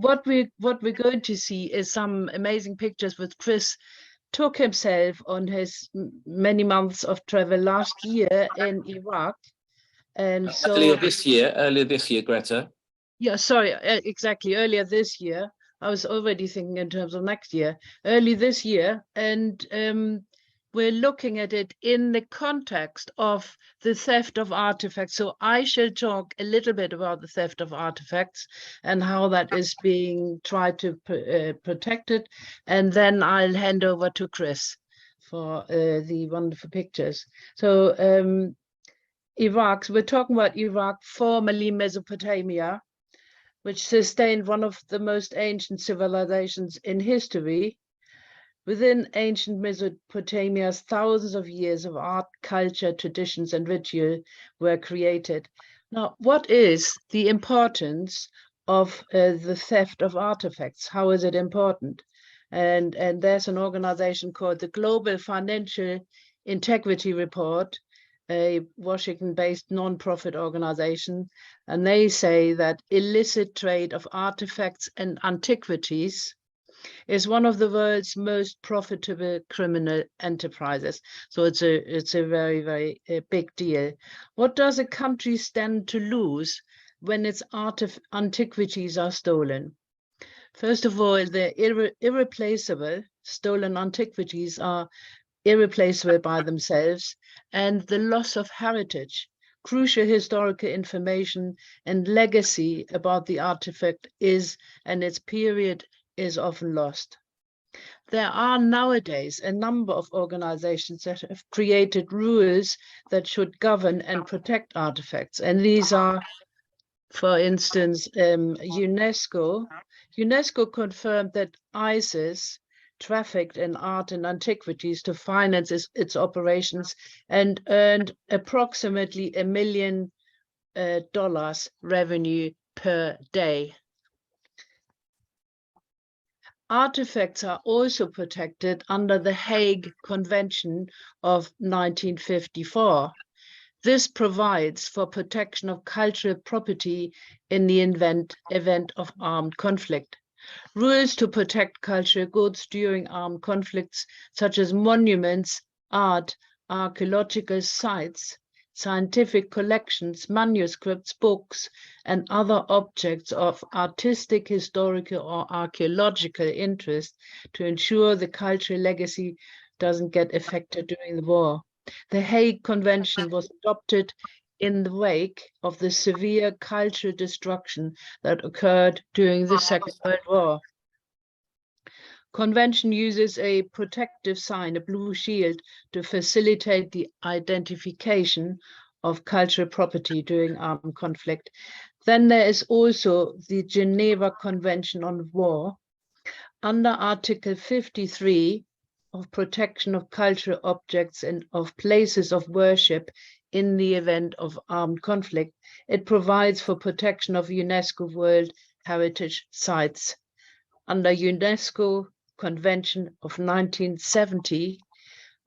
what we're going to see is some amazing pictures with Kryss took himself on his many months of travel last year in Iraq. And so earlier this year, Greta. Yeah, sorry, exactly. Earlier this year, I was already thinking in terms of next year, early this year, and we're looking at it in the context of the theft of artifacts. So I shall talk a little bit about the theft of artifacts and how that is being tried to protect it, and then I'll hand over to Kryss for the wonderful pictures. So Iraq, we're talking about Iraq, formerly Mesopotamia, which sustained one of the most ancient civilizations in history. Within ancient Mesopotamia, thousands of years of art, culture, traditions, and ritual were created. Now, what is the importance of the theft of artifacts? How is it important? And there's an organization called the Global Financial Integrity Report, a Washington-based non-profit organization, and they say that illicit trade of artifacts and antiquities is one of the world's most profitable criminal enterprises. So it's a very, very big deal. What does a country stand to lose when its antiquities are stolen? First of all, they're irreplaceable. Stolen antiquities are irreplaceable by themselves, and the loss of heritage, crucial historical information and legacy about the artifact and its period is often lost. There are nowadays a number of organizations that have created rules that should govern and protect artifacts, and these are, for instance, UNESCO. UNESCO confirmed that ISIS trafficked in art and antiquities to finance its operations and earned approximately $1 million revenue per day. Artifacts are also protected under the Hague Convention of 1954. This provides for protection of cultural property in the event of armed conflict. Rules to protect cultural goods during armed conflicts, such as monuments, art, archaeological sites, scientific collections, manuscripts, books, and other objects of artistic, historical, or archaeological interest to ensure the cultural legacy doesn't get affected during the war. The Hague Convention was adopted in the wake of the severe cultural destruction that occurred during the Second World War. Convention uses a protective sign, a blue shield, to facilitate the identification of cultural property during armed conflict. Then there is also the Geneva Convention on War. Under Article 53 of protection of cultural objects and of places of worship in the event of armed conflict, it provides for protection of UNESCO World Heritage Sites. Under UNESCO Convention of 1970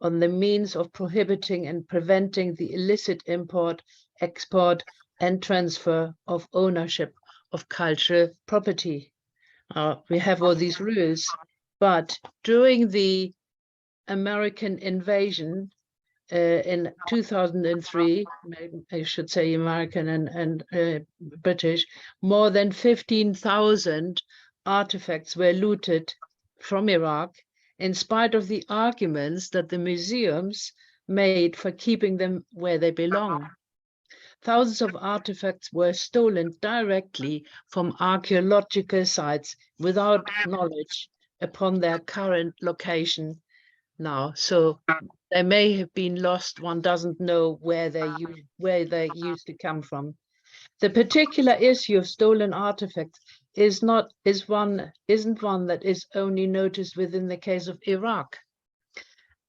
on the means of prohibiting and preventing the illicit import, export, and transfer of ownership of cultural property. We have all these rules, but during the American invasion in 2003, I should say American and British, more than 15,000 artifacts were looted from Iraq, in spite of the arguments that the museums made for keeping them where they belong. Thousands of artifacts were stolen directly from archaeological sites without knowledge upon their current location now. So they may have been lost. One doesn't know where they used to come from. The particular issue of stolen artifacts isn't one that is only noticed within the case of Iraq.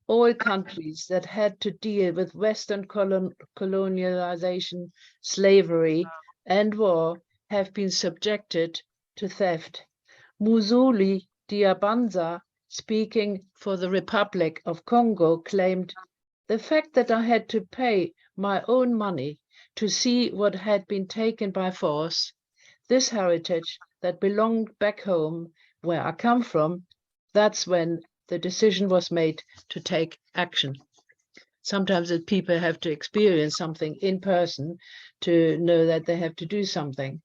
All countries that had to deal with Western colonialization, slavery, and war have been subjected to theft. Musuli Diabanza, speaking for the Republic of Congo, claimed, "The fact that I had to pay my own money to see what had been taken by force, this heritage that belonged back home where I come from, that's when the decision was made to take action. Sometimes people have to experience something in person to know that they have to do something.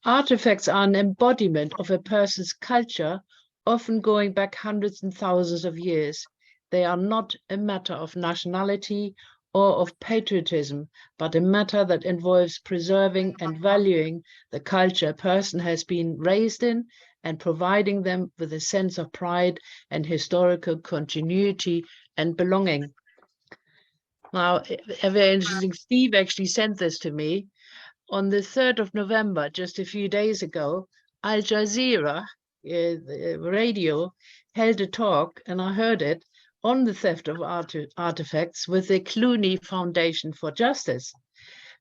Artifacts are an embodiment of a person's culture, often going back hundreds and thousands of years. They are not a matter of nationality or of patriotism, but a matter that involves preserving and valuing the culture a person has been raised in and providing them with a sense of pride and historical continuity and belonging. Now, very interesting, Steve actually sent this to me. On the 3rd of November, just a few days ago, Al Jazeera, the radio, held a talk, and I heard it, on the theft of artifacts with the Clooney Foundation for Justice.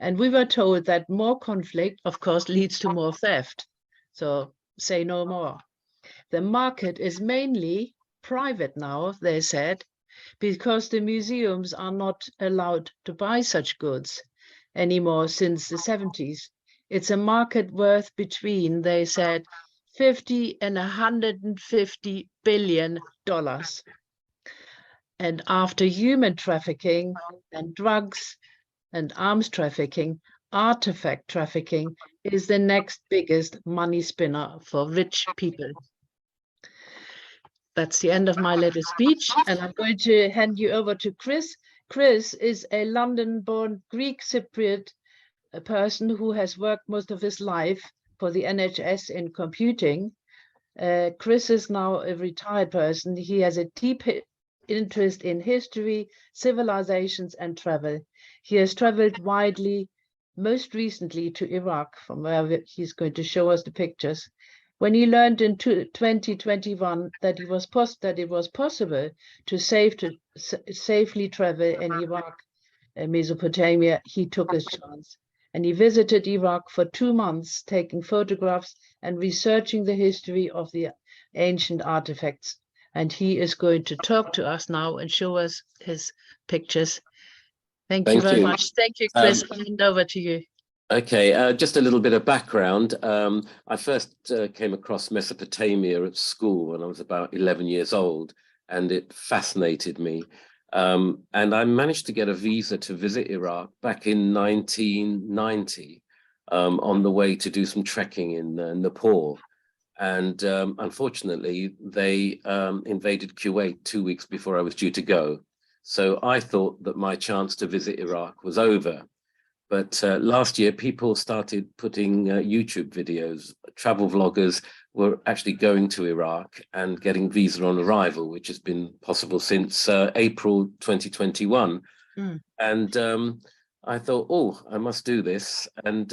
And we were told that more conflict, of course, leads to more theft. So say no more. The market is mainly private now, they said, because the museums are not allowed to buy such goods anymore since the 70s. It's a market worth between, they said, $50 and $150 billion. And after human trafficking and drugs and arms trafficking, artifact trafficking is the next biggest money spinner for rich people. That's the end of my little speech, and I'm going to hand you over to Kryss. Kryss is a London-born Greek Cypriot, a person who has worked most of his life for the NHS in computing. Kryss is now a retired person. He has a deep interest in history, civilizations, and travel. He has traveled widely, most recently to Iraq, from where he's going to show us the pictures. When he learned in 2021 that it was possible to safely travel in Iraq and Mesopotamia, he took his chance. And he visited Iraq for 2 months, taking photographs and researching the history of the ancient artifacts. And he is going to talk to us now and show us his pictures. Thank you very much. Thank you, Kryss. I'll hand over to you. Okay, just a little bit of background. I first came across Mesopotamia at school when I was about 11 years old, and it fascinated me. And I managed to get a visa to visit Iraq back in 1990 on the way to do some trekking in Nepal. And unfortunately, they invaded Kuwait 2 weeks before I was due to go. So I thought that my chance to visit Iraq was over. But last year, people started putting YouTube videos. Travel vloggers were actually going to Iraq and getting visa on arrival, which has been possible since April 2021. Mm. And I thought, oh, I must do this. And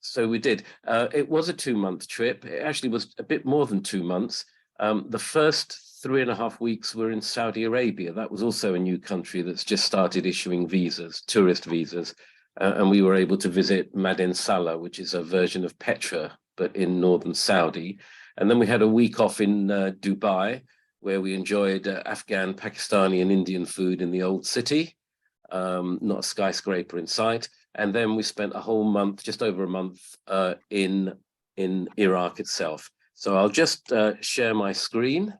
so we did. It was a 2-month trip. It actually was a bit more than 2 months. The first 3.5 weeks were in Saudi Arabia. That was also a new country that's just started issuing visas, tourist visas. And we were able to visit Madin Salah, which is a version of Petra, but in northern Saudi. And then we had a week off in Dubai, where we enjoyed Afghan, Pakistani, and Indian food in the old city, not a skyscraper in sight. And then we spent a whole month, just over a month, in Iraq itself. So I'll just share my screen,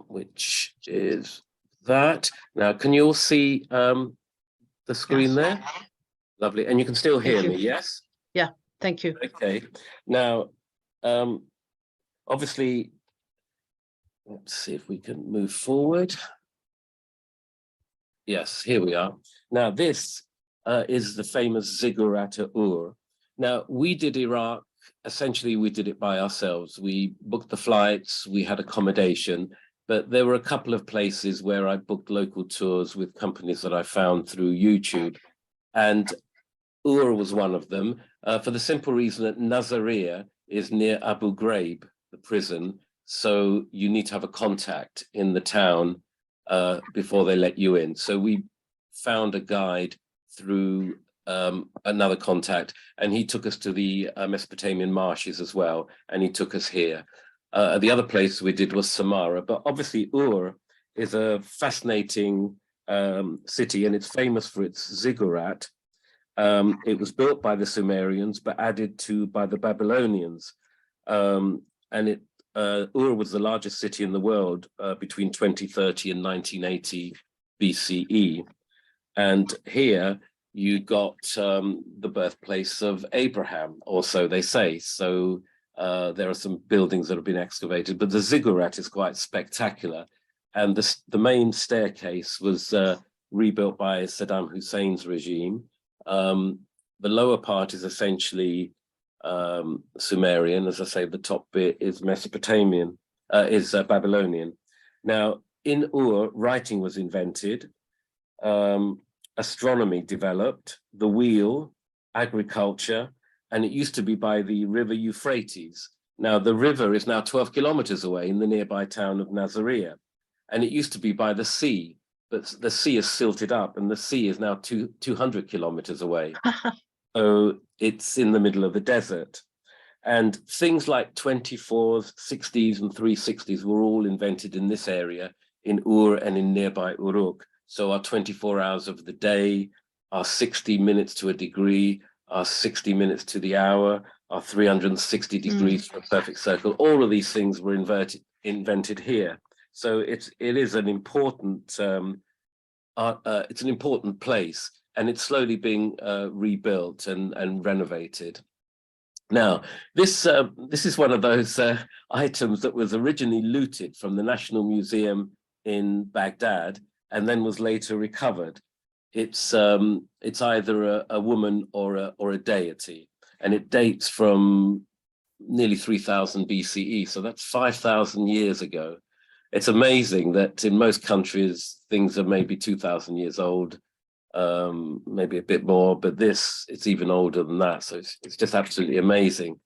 which is that. Now, can you all see the screen there? Lovely. And you can still hear me, yes? Yeah, thank you. Okay. Now, obviously, let's see if we can move forward. Yes, here we are. Now, this is the famous Ziggurat-ur. Now, we did Iraq, essentially we did it by ourselves. We booked the flights, we had accommodation, but there were a couple of places where I booked local tours with companies that I found through YouTube. And Ur was one of them, for the simple reason that Nazariya is near Abu Ghraib, the prison. So you need to have a contact in the town before they let you in. So we found a guide through another contact, and he took us to the Mesopotamian marshes as well, and he took us here. The other place we did was Samarra, but obviously Ur is a fascinating city, and it's famous for its ziggurat. It was built by the Sumerians, but added to by the Babylonians. And Ur was the largest city in the world between 2030 and 1980 BCE. And here you got the birthplace of Abraham, or so they say. So there are some buildings that have been excavated, but the ziggurat is quite spectacular. And the main staircase was rebuilt by Saddam Hussein's regime. The lower part is essentially Sumerian. As I say, the top bit is Mesopotamian, Babylonian. Now, in Ur, writing was invented, astronomy developed, the wheel, agriculture, and it used to be by the river Euphrates. Now, the river is now 12 kilometers away in the nearby town of Nazareth, and it used to be by the sea, but the sea is silted up, and the sea is now 200 kilometers away. So it's in the middle of the desert. And things like 24s, 60s, and 360s were all invented in this area, in Ur and in nearby Uruk. So our 24 hours of the day, our 60 minutes to a degree, our 60 minutes to the hour, our 360 degrees for a perfect circle, all of these things were invented here. So it is an important, it's an important place, and it's slowly being rebuilt and renovated. Now, this is one of those items that was originally looted from the National Museum in Baghdad and then was later recovered. It's either a woman or a deity, and it dates from nearly 3000 BCE, so that's 5,000 years ago. It's amazing that in most countries things are maybe 2,000 years old, maybe a bit more, but it's even older than that. So it's just absolutely amazing.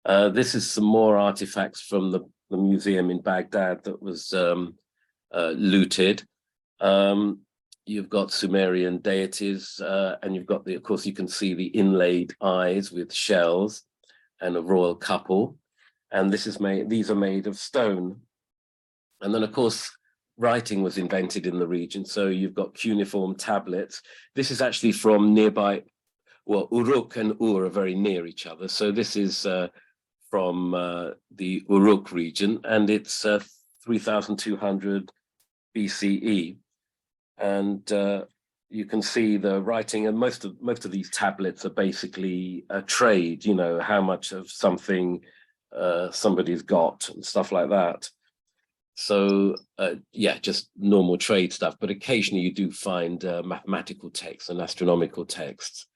This is some more artifacts from the museum in Baghdad that was looted. You've got Sumerian deities, and you've got of course, you can see the inlaid eyes with shells and a royal couple. And these are made of stone. And then, of course, writing was invented in the region. So you've got cuneiform tablets. This is actually from nearby, well, Uruk and Ur are very near each other. So this is from the Uruk region, and it's 3200 BCE. And you can see the writing, and most of these tablets are basically a trade, you know, how much of something somebody's got and stuff like that. So yeah, just normal trade stuff, but occasionally you do find mathematical texts and astronomical texts.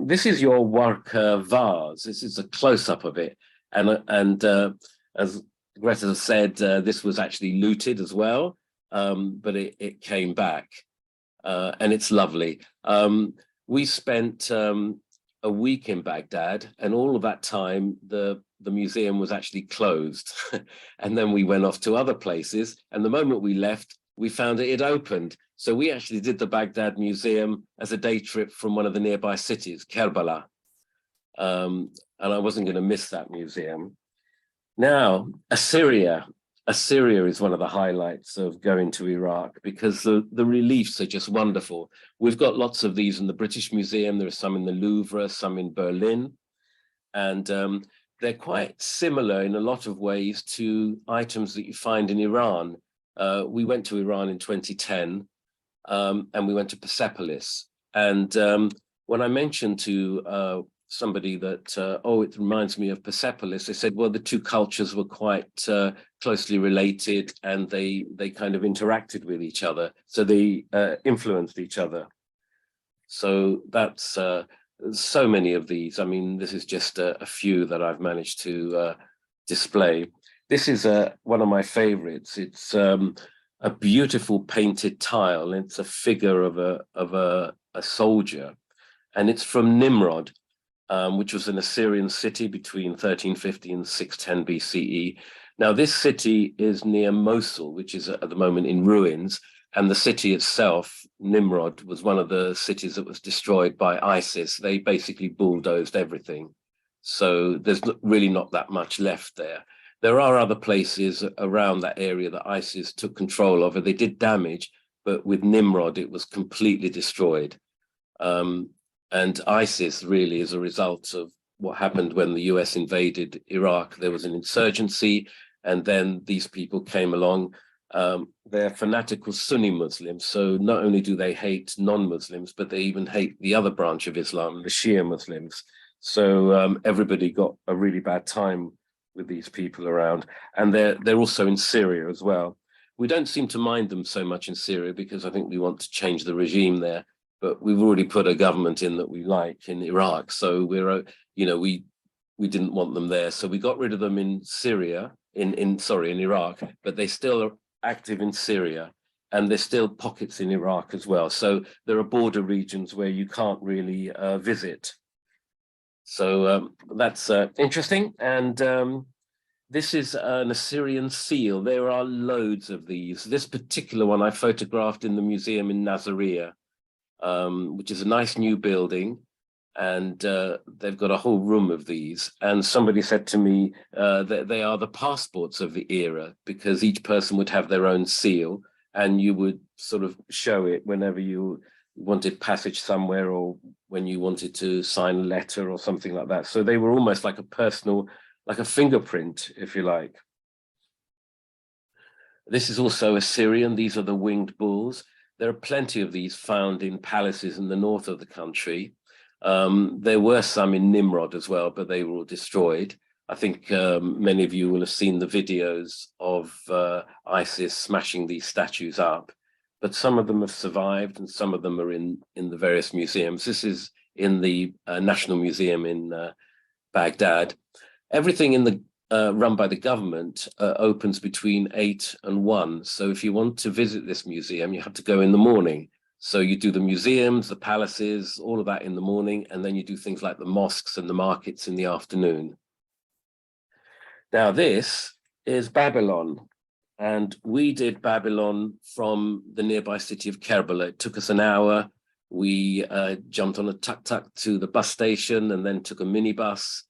This is your work vase. This is a close-up of it, and as Greta said, this was actually looted as well, but it came back, and it's lovely. We spent a week in Baghdad, and all of that time the museum was actually closed. And then we went off to other places, and the moment we left, we found it opened. So we actually did the Baghdad Museum as a day trip from one of the nearby cities, Kerbala. And I wasn't going to miss that museum. Now, Assyria is one of the highlights of going to Iraq, because the reliefs are just wonderful. We've got lots of these in the British Museum. There are some in the Louvre, some in Berlin. And they're quite similar in a lot of ways to items that you find in Iran. We went to Iran in 2010, and we went to Persepolis. And when I mentioned to somebody that, it reminds me of Persepolis, they said, well, the two cultures were quite closely related, and they kind of interacted with each other. So they influenced each other. So that's so many of these. I mean, this is just a few that I've managed to display. This is one of my favorites. It's a beautiful painted tile. It's a figure of a soldier, and it's from Nimrod, which was an Assyrian city between 1350 and 610 BCE. Now, this city is near Mosul, which is at the moment in ruins. And the city itself, Nimrod, was one of the cities that was destroyed by ISIS. They basically bulldozed everything. So there's really not that much left there. There are other places around that area that ISIS took control of, and they did damage, but with Nimrod, it was completely destroyed. And ISIS really is a result of what happened when the US invaded Iraq. There was an insurgency, and then these people came along. They're fanatical Sunni Muslims, so not only do they hate non-Muslims, but they even hate the other branch of Islam, the Shia Muslims. So everybody got a really bad time with these people around, and they're also in Syria as well. We don't seem to mind them so much in Syria because I think we want to change the regime there, but we've already put a government in that we like in Iraq, so we're, you know, we didn't want them there, so we got rid of them in Syria, in Iraq, but they still are active in Syria, and there's still pockets in Iraq as well. So there are border regions where you can't really visit. So that's interesting. And this is an Assyrian seal. There are loads of these. This particular one I photographed in the museum in Nasiriyah, which is a nice new building. And they've got a whole room of these. And somebody said to me that they are the passports of the era, because each person would have their own seal, and you would sort of show it whenever you wanted passage somewhere, or when you wanted to sign a letter or something like that. So they were almost like a personal, like a fingerprint, if you like. This is also Assyrian. These are the winged bulls. There are plenty of these found in palaces in the north of the country. There were some in Nimrod as well, but they were all destroyed. I think many of you will have seen the videos of ISIS smashing these statues up, but some of them have survived and some of them are in the various museums. This is in the National Museum in Baghdad. Everything in the run by the government opens between 8 and 1. So if you want to visit this museum, you have to go in the morning. So you do the museums, the palaces, all of that in the morning, and then you do things like the mosques and the markets in the afternoon. Now this is Babylon, and we did Babylon from the nearby city of Kerbala. It took us an hour. We jumped on a tuk-tuk to the bus station and then took a minibus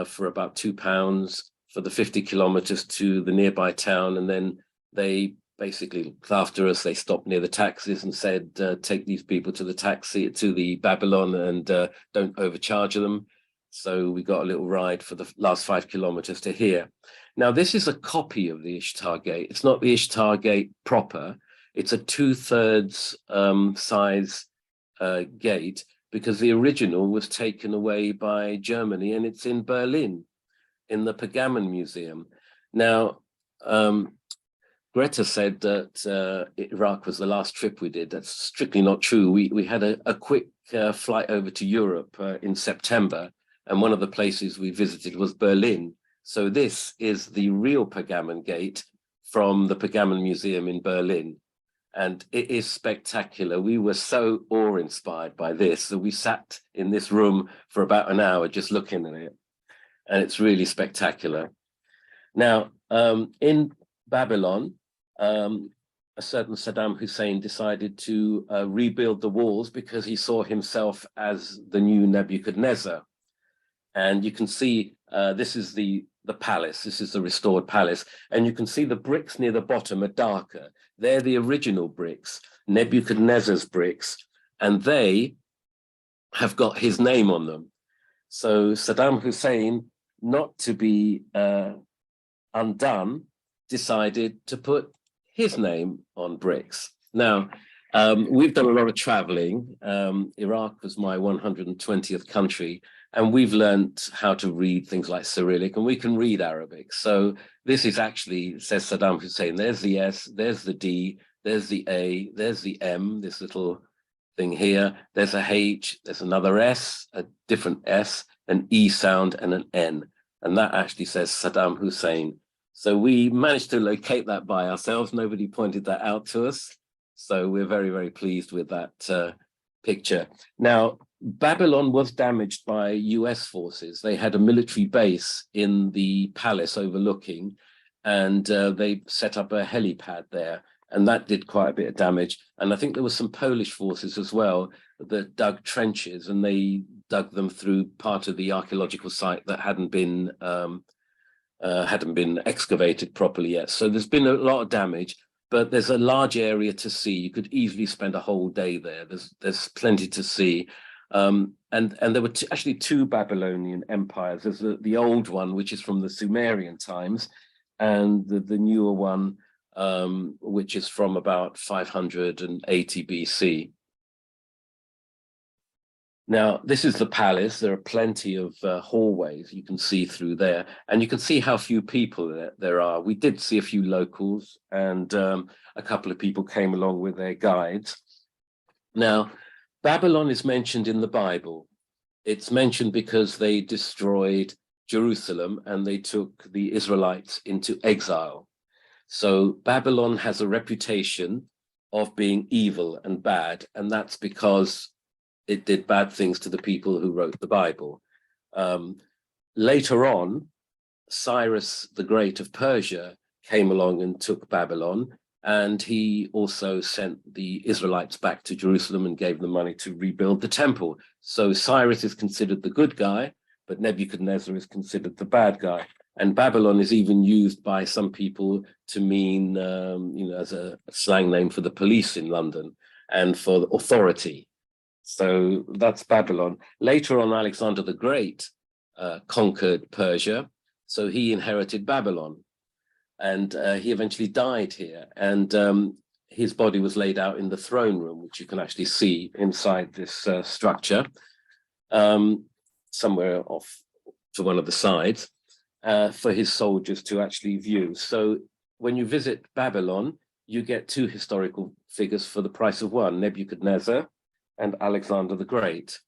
for about £2 for the 50 kilometers to the nearby town. And then they basically looked after us. They stopped near the taxis and said, take these people to the taxi, to the Babylon, and don't overcharge them. So we got a little ride for the last 5 kilometers to here. Now, this is a copy of the Ishtar Gate. It's not the Ishtar Gate proper. It's a 2/3 size gate, because the original was taken away by Germany, and it's in Berlin, in the Pergamon Museum. Now, Greta said that Iraq was the last trip we did. That's strictly not true. We had a quick flight over to Europe in September, and one of the places we visited was Berlin. So this is the real Pergamon Gate from the Pergamon Museum in Berlin. And it is spectacular. We were so awe-inspired by this that we sat in this room for about an hour just looking at it. And it's really spectacular. Now, in Babylon, a certain Saddam Hussein decided to rebuild the walls because he saw himself as the new Nebuchadnezzar. And you can see this is the palace. This is the restored palace. And you can see the bricks near the bottom are darker. They're the original bricks, Nebuchadnezzar's bricks, and they have got his name on them. So Saddam Hussein, not to be undone, decided to put his name on bricks. Now, we've done a lot of traveling. Iraq was my 120th country, and we've learned how to read things like Cyrillic, and we can read Arabic. So this is actually, says Saddam Hussein, there's the S, there's the D, there's the A, there's the M, this little thing here, there's a H, there's another S, a different S, an E sound, and an N. And that actually says Saddam Hussein. So we managed to locate that by ourselves. Nobody pointed that out to us. So we're very, very pleased with that picture. Now, Babylon was damaged by US forces. They had a military base in the palace overlooking, and they set up a helipad there, and that did quite a bit of damage. And I think there were some Polish forces as well that dug trenches, and they dug them through part of the archaeological site that hadn't been excavated properly yet. So there's been a lot of damage, but there's a large area to see. You could easily spend a whole day there. There's plenty to see. and there were actually two Babylonian empires. There's the old one, which is from the Sumerian times, and the newer one, which is from about 580 BC. Now, this is the palace. There are plenty of hallways you can see through there, and you can see how few people there are. We did see a few locals, and a couple of people came along with their guides. Now, Babylon is mentioned in the Bible. It's mentioned because they destroyed Jerusalem and they took the Israelites into exile. So Babylon has a reputation of being evil and bad, and that's because it did bad things to the people who wrote the Bible. Later on, Cyrus the Great of Persia came along and took Babylon, and he also sent the Israelites back to Jerusalem and gave them money to rebuild the temple. So Cyrus is considered the good guy, but Nebuchadnezzar is considered the bad guy. And Babylon is even used by some people to mean, as a slang name for the police in London and for authority. So that's Babylon. Later on, Alexander the Great conquered Persia, so he inherited Babylon, and he eventually died here. And his body was laid out in the throne room, which you can actually see inside this structure, somewhere off to one of the sides, for his soldiers to actually view. So when you visit Babylon, you get two historical figures for the price of one, Nebuchadnezzar and Alexander the Great.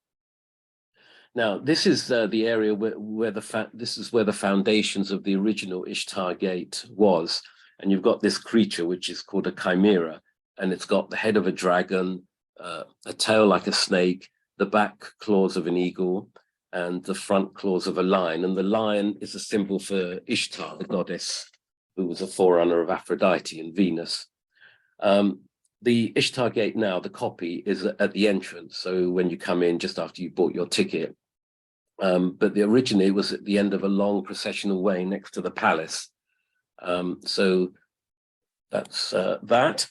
Now, this is the area where the foundations of the original Ishtar Gate was, and you've got this creature which is called a chimera, and it's got the head of a dragon, a tail like a snake, the back claws of an eagle, and the front claws of a lion. And the lion is a symbol for Ishtar, the goddess, who was a forerunner of Aphrodite and Venus. The Ishtar Gate now, the copy, is at the entrance. So when you come in just after you bought your ticket, but originally it was at the end of a long processional way next to the palace. So that's that.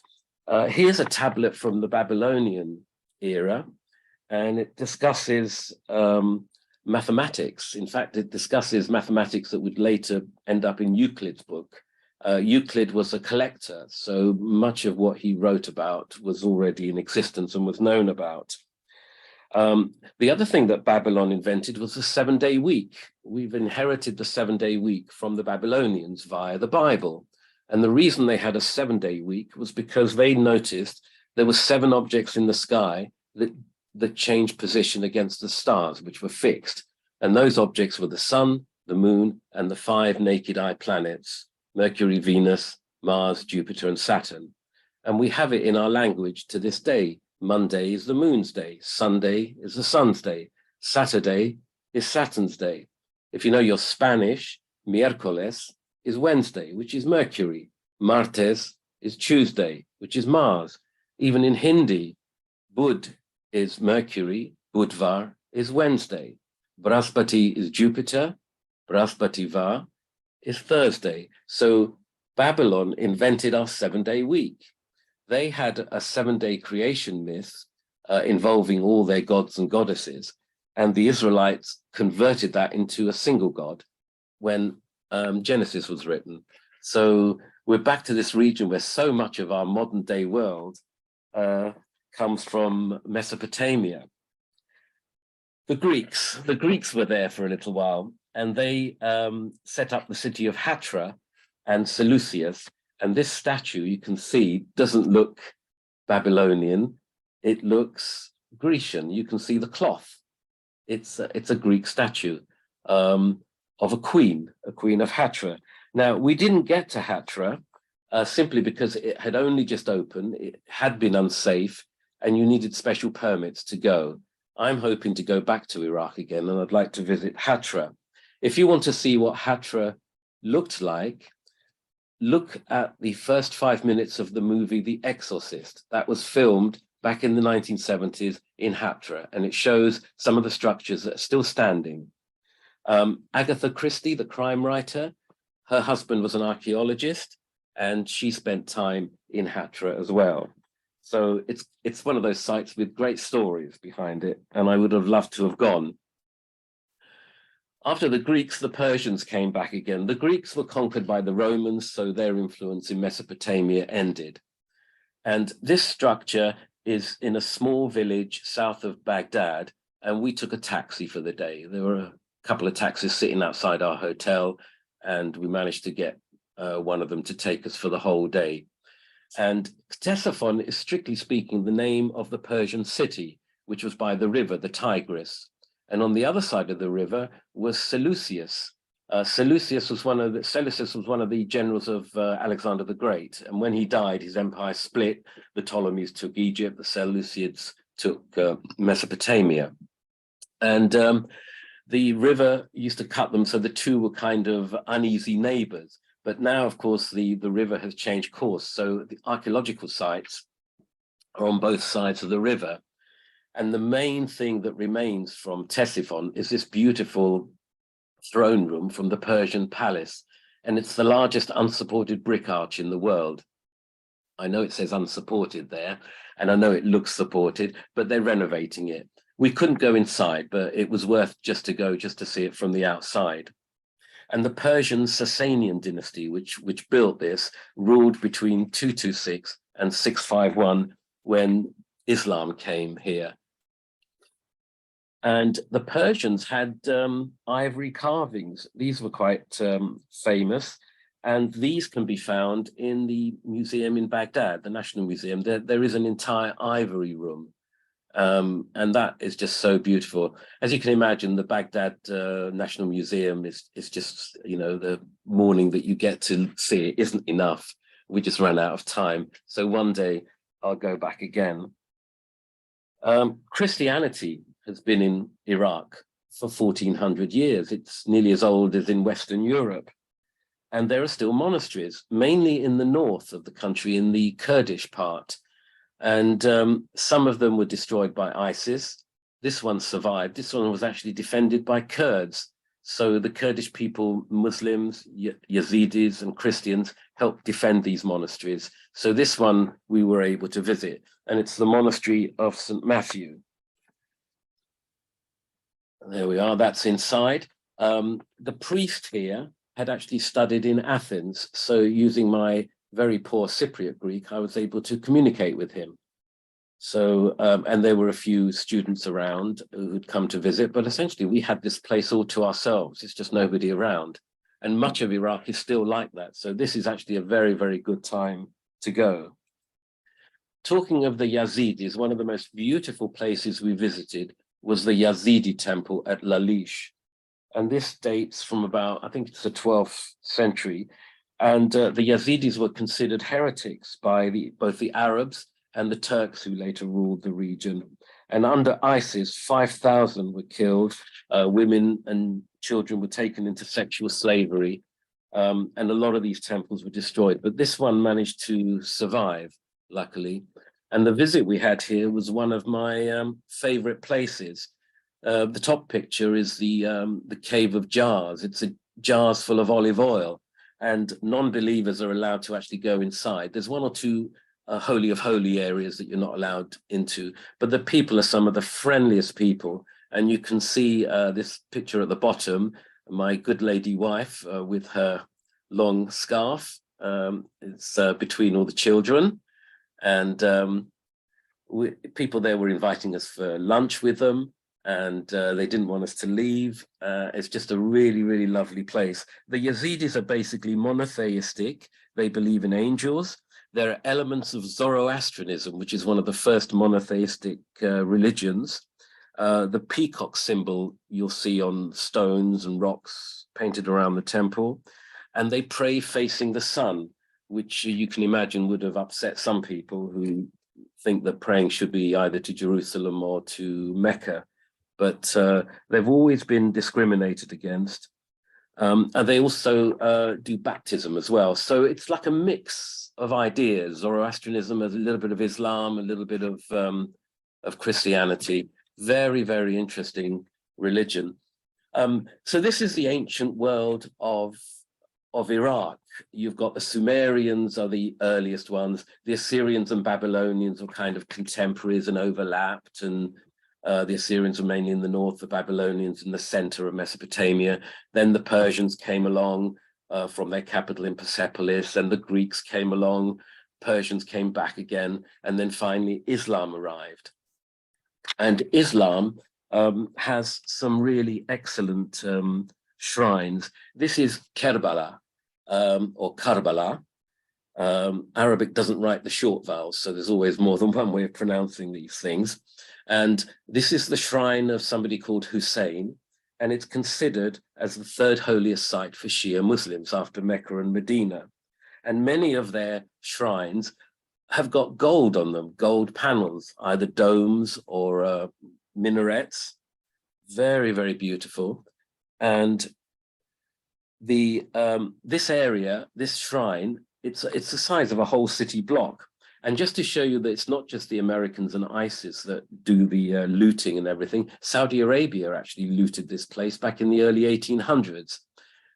Here's a tablet from the Babylonian era, and it discusses mathematics. In fact, it discusses mathematics that would later end up in Euclid's book. Euclid was a collector, so much of what he wrote about was already in existence and was known about. The other thing that Babylon invented was the 7-day week. We've inherited the 7-day week from the Babylonians via the Bible. And the reason they had a 7-day week was because they noticed there were 7 objects in the sky that changed position against the stars, which were fixed. And those objects were the sun, the moon, and the 5 naked eye planets: Mercury, Venus, Mars, Jupiter, and Saturn. And we have it in our language to this day. Monday is the moon's day. Sunday is the sun's day. Saturday is Saturn's day. If you know your Spanish, miércoles is Wednesday, which is Mercury. Martes is Tuesday, which is Mars. Even in Hindi, Bud is Mercury, Budvar is Wednesday. Brahaspati is Jupiter, Brahaspativar is Thursday. So Babylon invented our 7-day week. They had a 7-day creation myth involving all their gods and goddesses, and the Israelites converted that into a single god when Genesis was written. So we're back to this region where so much of our modern day world comes from Mesopotamia. The Greeks were there for a little while, and they set up the city of Hatra and Seleucus. And this statue, you can see, doesn't look Babylonian. It looks Grecian. You can see the cloth. It's a Greek statue of a queen of Hatra. Now, we didn't get to Hatra simply because it had only just opened. It had been unsafe, and you needed special permits to go. I'm hoping to go back to Iraq again, and I'd like to visit Hatra. If you want to see what Hatra looked like, look at the first 5 minutes of the movie The Exorcist. That was filmed back in the 1970s in Hatra, and it shows some of the structures that are still standing. Agatha Christie, the crime writer, her husband was an archaeologist, and she spent time in Hatra as well. So it's one of those sites with great stories behind it, and I would have loved to have gone. After the Greeks, the Persians came back again. The Greeks were conquered by the Romans, so their influence in Mesopotamia ended. And this structure is in a small village south of Baghdad, and we took a taxi for the day. There were a couple of taxis sitting outside our hotel, and we managed to get one of them to take us for the whole day. And Ctesiphon is, strictly speaking, the name of the Persian city, which was by the river, the Tigris. And on the other side of the river was Seleucus. Seleucus was one of the generals of Alexander the Great. And when he died, his empire split. The Ptolemies took Egypt, the Seleucids took Mesopotamia. And the river used to cut them, so the two were kind of uneasy neighbors. But now, of course, the river has changed course. So the archaeological sites are on both sides of the river. And the main thing that remains from Ctesiphon is this beautiful throne room from the Persian palace. And it's the largest unsupported brick arch in the world. I know it says unsupported there, and I know it looks supported, but they're renovating it. We couldn't go inside, but it was worth just to see it from the outside. And the Persian Sasanian dynasty, which built this, ruled between 226 and 651 when Islam came here. And the Persians had ivory carvings. These were quite famous. And these can be found in the museum in Baghdad, the National Museum. There is an entire ivory room. And that is just so beautiful. As you can imagine, the Baghdad National Museum is just, the morning that you get to see it isn't enough. We just ran out of time. So one day I'll go back again. Christianity has been in Iraq for 1400 years. It's nearly as old as in Western Europe. And there are still monasteries, mainly in the north of the country, in the Kurdish part. And some of them were destroyed by ISIS. This one survived. This one was actually defended by Kurds. So the Kurdish people, Muslims, Yazidis, and Christians helped defend these monasteries. So this one we were able to visit, and it's the monastery of St. Matthew. There we are, that's inside. The priest here had actually studied in Athens. So using my very poor Cypriot Greek, I was able to communicate with him. So, and there were a few students around who'd come to visit, but essentially we had this place all to ourselves. It's just nobody around. And much of Iraq is still like that. So this is actually a very, very good time to go. Talking of the Yazidis, one of the most beautiful places we visited was the Yazidi temple at Lalish. And this dates from about, I think it's the 12th century. And the Yazidis were considered heretics by both the Arabs and the Turks who later ruled the region. And under ISIS, 5,000 were killed. Women and children were taken into sexual slavery. And a lot of these temples were destroyed. But this one managed to survive, luckily. And the visit we had here was one of my favorite places. The top picture is the Cave of Jars. It's jars full of olive oil. And non-believers are allowed to actually go inside. There's one or two holy of holy areas that you're not allowed into, but the people are some of the friendliest people. And you can see this picture at the bottom, my good lady wife with her long scarf. It's between all the children. And people there were inviting us for lunch with them. And they didn't want us to leave. It's just a really, really lovely place. The Yazidis are basically monotheistic. They believe in angels. There are elements of Zoroastrianism, which is one of the first monotheistic religions. The peacock symbol you'll see on stones and rocks painted around the temple. And they pray facing the sun, which you can imagine would have upset some people who think that praying should be either to Jerusalem or to Mecca. But they've always been discriminated against. And they also do baptism as well. So it's like a mix of ideas. Zoroastrianism, a little bit of Islam, a little bit of Christianity. Very, very interesting religion. So this is the ancient world of of Iraq. You've got the Sumerians are the earliest ones. The Assyrians and Babylonians were kind of contemporaries and overlapped, and the Assyrians were mainly in the north, the Babylonians in the center of Mesopotamia. Then the Persians came along from their capital in Persepolis, and the Greeks came along, Persians came back again, and then finally Islam arrived. And Islam has some really excellent shrines. This is Kerbala, or Karbala. Arabic doesn't write the short vowels, so there's always more than one way of pronouncing these things. And this is the shrine of somebody called Hussein, and it's considered as the third holiest site for Shia Muslims after Mecca and Medina. And many of their shrines have got gold on them, gold panels, either domes or minarets. Very, very beautiful. And this area, this shrine, it's the size of a whole city block. And just to show you that it's not just the Americans and ISIS that do the looting and everything, Saudi Arabia actually looted this place back in the early 1800s.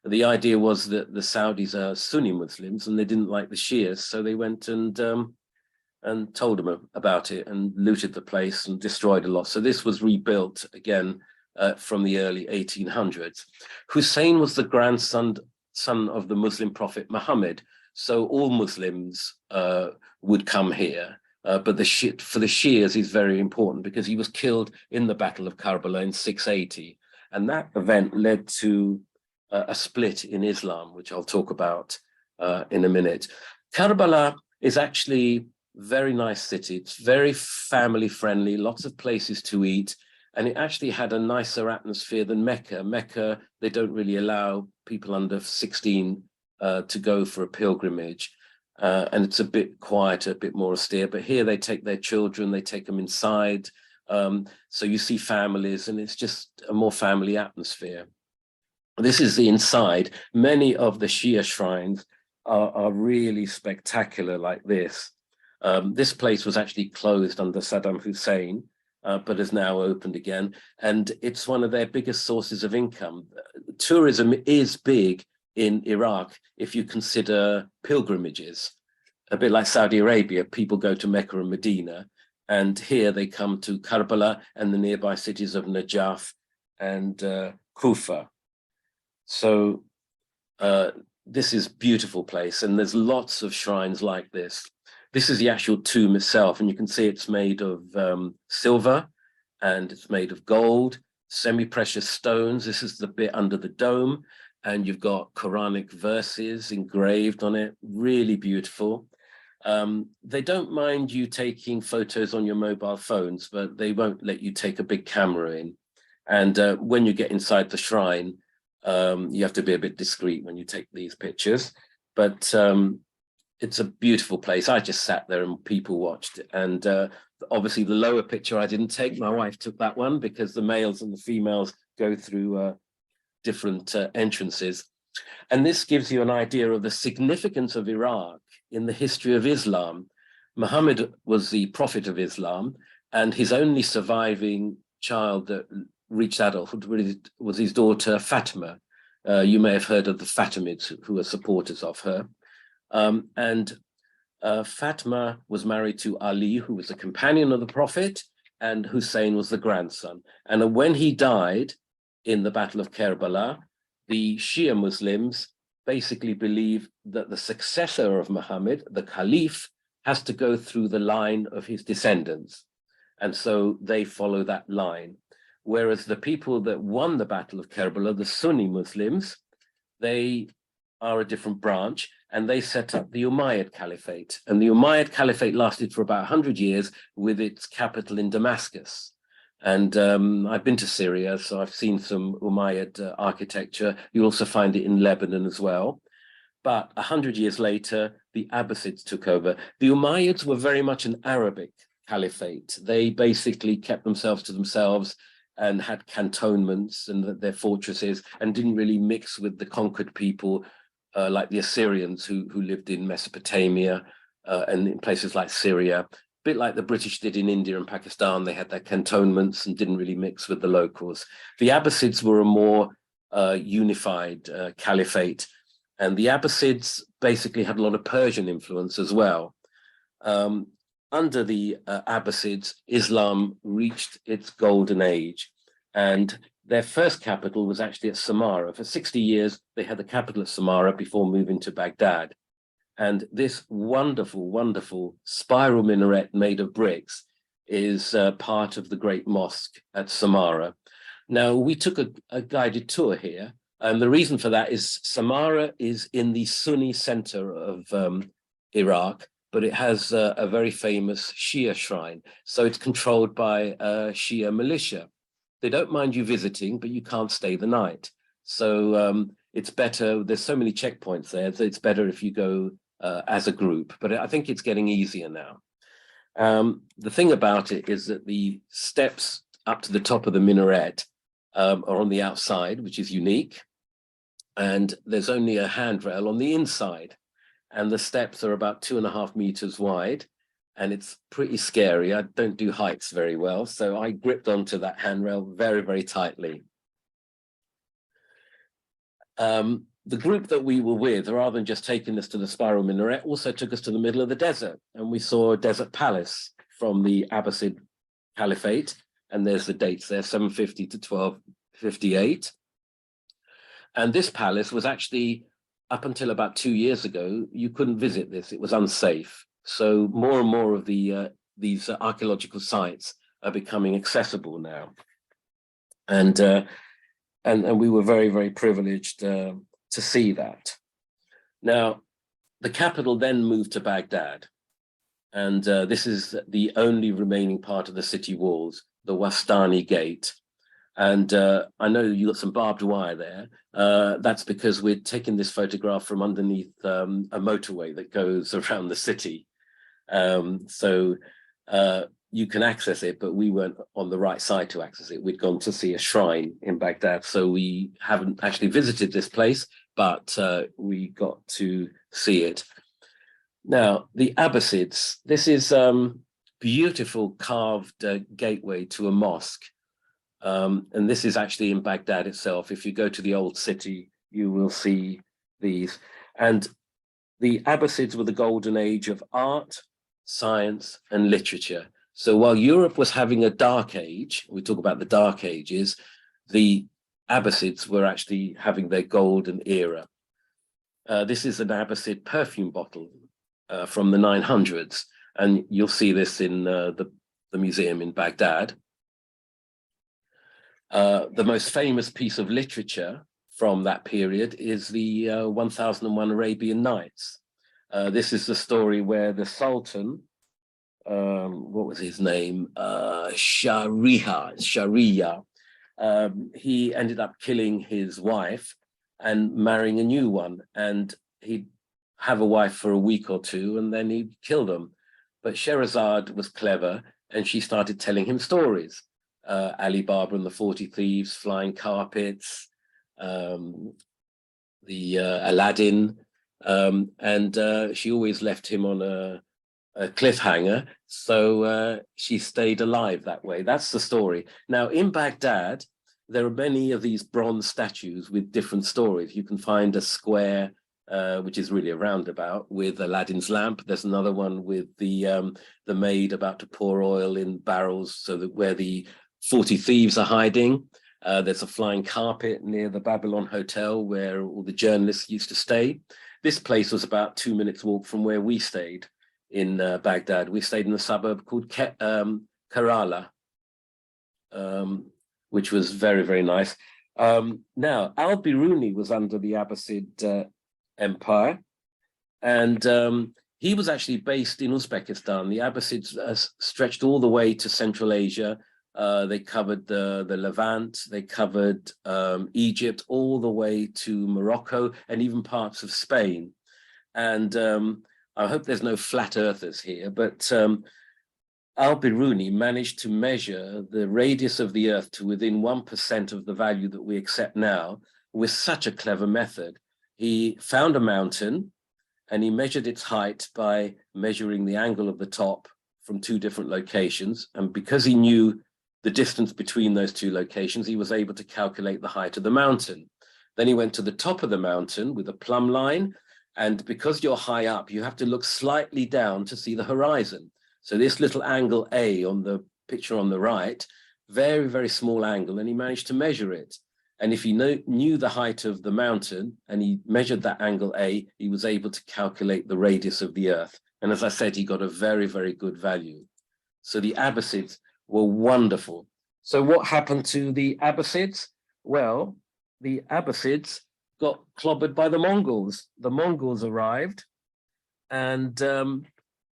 The idea was that the Saudis are Sunni Muslims and they didn't like the Shias, so they went and told them about it and looted the place and destroyed a lot. So this was rebuilt again from the early 1800s. Hussein was the grandson of the Muslim prophet Muhammad. So all Muslims would come here, but for the Shias he's very important because he was killed in the Battle of Karbala in 680. And that event led to a split in Islam, which I'll talk about in a minute. Karbala is actually a very nice city. It's very family friendly, lots of places to eat. And it actually had a nicer atmosphere than Mecca. Mecca, they don't really allow people under 16 to go for a pilgrimage. And it's a bit quieter, a bit more austere. But here they take their children, they take them inside. So you see families and it's just a more family atmosphere. This is the inside. Many of the Shia shrines are really spectacular like this. This place was actually closed under Saddam Hussein, but has now opened again. And it's one of their biggest sources of income. Tourism is big in Iraq if you consider pilgrimages. A bit like Saudi Arabia, people go to Mecca and Medina, and here they come to Karbala and the nearby cities of Najaf and Kufa. So this is a beautiful place, and there's lots of shrines like this. This is the actual tomb itself, and you can see it's made of silver, and it's made of gold, semi-precious stones. This is the bit under the dome, and you've got Quranic verses engraved on it, really beautiful. They don't mind you taking photos on your mobile phones, but they won't let you take a big camera in. And when you get inside the shrine, you have to be a bit discreet when you take these pictures, but it's a beautiful place. I just sat there and people watched. And obviously the lower picture I didn't take, my wife took that one because the males and the females go through different entrances. And this gives you an idea of the significance of Iraq in the history of Islam. Muhammad was the prophet of Islam, and his only surviving child that reached adulthood was his daughter Fatima. You may have heard of the Fatimids, who are supporters of her. Fatima was married to Ali, who was a companion of the Prophet, and Hussein was the grandson. And when he died in the Battle of Karbala, the Shia Muslims basically believe that the successor of Muhammad, the Caliph, has to go through the line of his descendants. And so they follow that line. Whereas the people that won the Battle of Karbala, the Sunni Muslims, they are a different branch, and they set up the Umayyad Caliphate. And the Umayyad Caliphate lasted for about 100 years with its capital in Damascus. And I've been to Syria, so I've seen some Umayyad architecture. You also find it in Lebanon as well. But 100 years later, the Abbasids took over. The Umayyads were very much an Arabic caliphate. They basically kept themselves to themselves and had cantonments and their fortresses, and didn't really mix with the conquered people like the Assyrians who lived in Mesopotamia and in places like Syria. A bit like the British did in India and Pakistan. They had their cantonments and didn't really mix with the locals. The Abbasids were a more unified caliphate, And the Abbasids basically had a lot of Persian influence as well. Under the Abbasids, Islam reached its golden age, and their first capital was actually at Samarra. For 60 years, they had the capital at Samarra before moving to Baghdad. And this wonderful, wonderful spiral minaret made of bricks is part of the Great Mosque at Samarra. Now, we took a guided tour here, and the reason for that is Samarra is in the Sunni center of Iraq, but it has a very famous Shia shrine. So it's controlled by a Shia militia. They don't mind you visiting, but you can't stay the night. So it's better, there's so many checkpoints there, so it's better if you go as a group, but I think it's getting easier now. The thing about it is that the steps up to the top of the minaret are on the outside, which is unique. And there's only a handrail on the inside. And the steps are about 2.5 meters wide. And it's pretty scary. I don't do heights very well. So I gripped onto that handrail very, very tightly. The group that we were with, rather than just taking us to the spiral minaret, also took us to the middle of the desert. And we saw a desert palace from the Abbasid Caliphate. And there's the dates there, 750 to 1258. And this palace was actually, up until about 2 years ago, you couldn't visit this. It was unsafe. So more and more of these archaeological sites are becoming accessible now. And we were very, very privileged to see that. Now, the capital then moved to Baghdad. And this is the only remaining part of the city walls, the Wastani Gate. And I know you got some barbed wire there. That's because we're taking this photograph from underneath a motorway that goes around the city. So you can access it, but we weren't on the right side to access it. We'd gone to see a shrine in Baghdad. So we haven't actually visited this place, but we got to see it. Now, the Abbasids, this is beautiful carved gateway to a mosque. And this is actually in Baghdad itself. If you go to the old city, you will see these. And the Abbasids were the golden age of art, science, and literature. So while Europe was having a dark age, we talk about the dark ages, the Abbasids were actually having their golden era. This is an Abbasid perfume bottle from the 900s. And you'll see this in the museum in Baghdad. The most famous piece of literature from that period is the 1001 Arabian Nights. This is the story where the Sultan, what was his name? Shahriar. He ended up killing his wife and marrying a new one. And he'd have a wife for a week or two and then he'd kill them. But Sherazade was clever and she started telling him stories. Ali Baba and the 40 Thieves, Flying Carpets, the Aladdin, and she always left him on a cliffhanger, so she stayed alive that way. That's the story. Now, in Baghdad, there are many of these bronze statues with different stories. You can find a square, which is really a roundabout, with Aladdin's lamp. There's another one with the maid about to pour oil in barrels, so that where the 40 thieves are hiding. There's a flying carpet near the Babylon Hotel where all the journalists used to stay. This place was about 2 minutes walk from where we stayed in Baghdad. We stayed in a suburb called Kerala, which was very, very nice. Now, Al-Biruni was under the Abbasid Empire, and he was actually based in Uzbekistan. The Abbasids stretched all the way to Central Asia. They covered the Levant, they covered Egypt, all the way to Morocco, and even parts of Spain. And I hope there's no flat earthers here, but Al-Biruni managed to measure the radius of the earth to within 1% of the value that we accept now with such a clever method. He found a mountain and he measured its height by measuring the angle of the top from 2 different locations. And because he knew the distance between those 2 locations, he was able to calculate the height of the mountain. Then he went to the top of the mountain with a plumb line. And because you're high up, you have to look slightly down to see the horizon. So this little angle A on the picture on the right, very, very small angle, and he managed to measure it. And if he knew the height of the mountain and he measured that angle A, he was able to calculate the radius of the Earth. And as I said, he got a very, very good value. So the Abbasids were wonderful. So what happened to the Abbasids? Well, the Abbasids got clobbered by the Mongols. The Mongols arrived and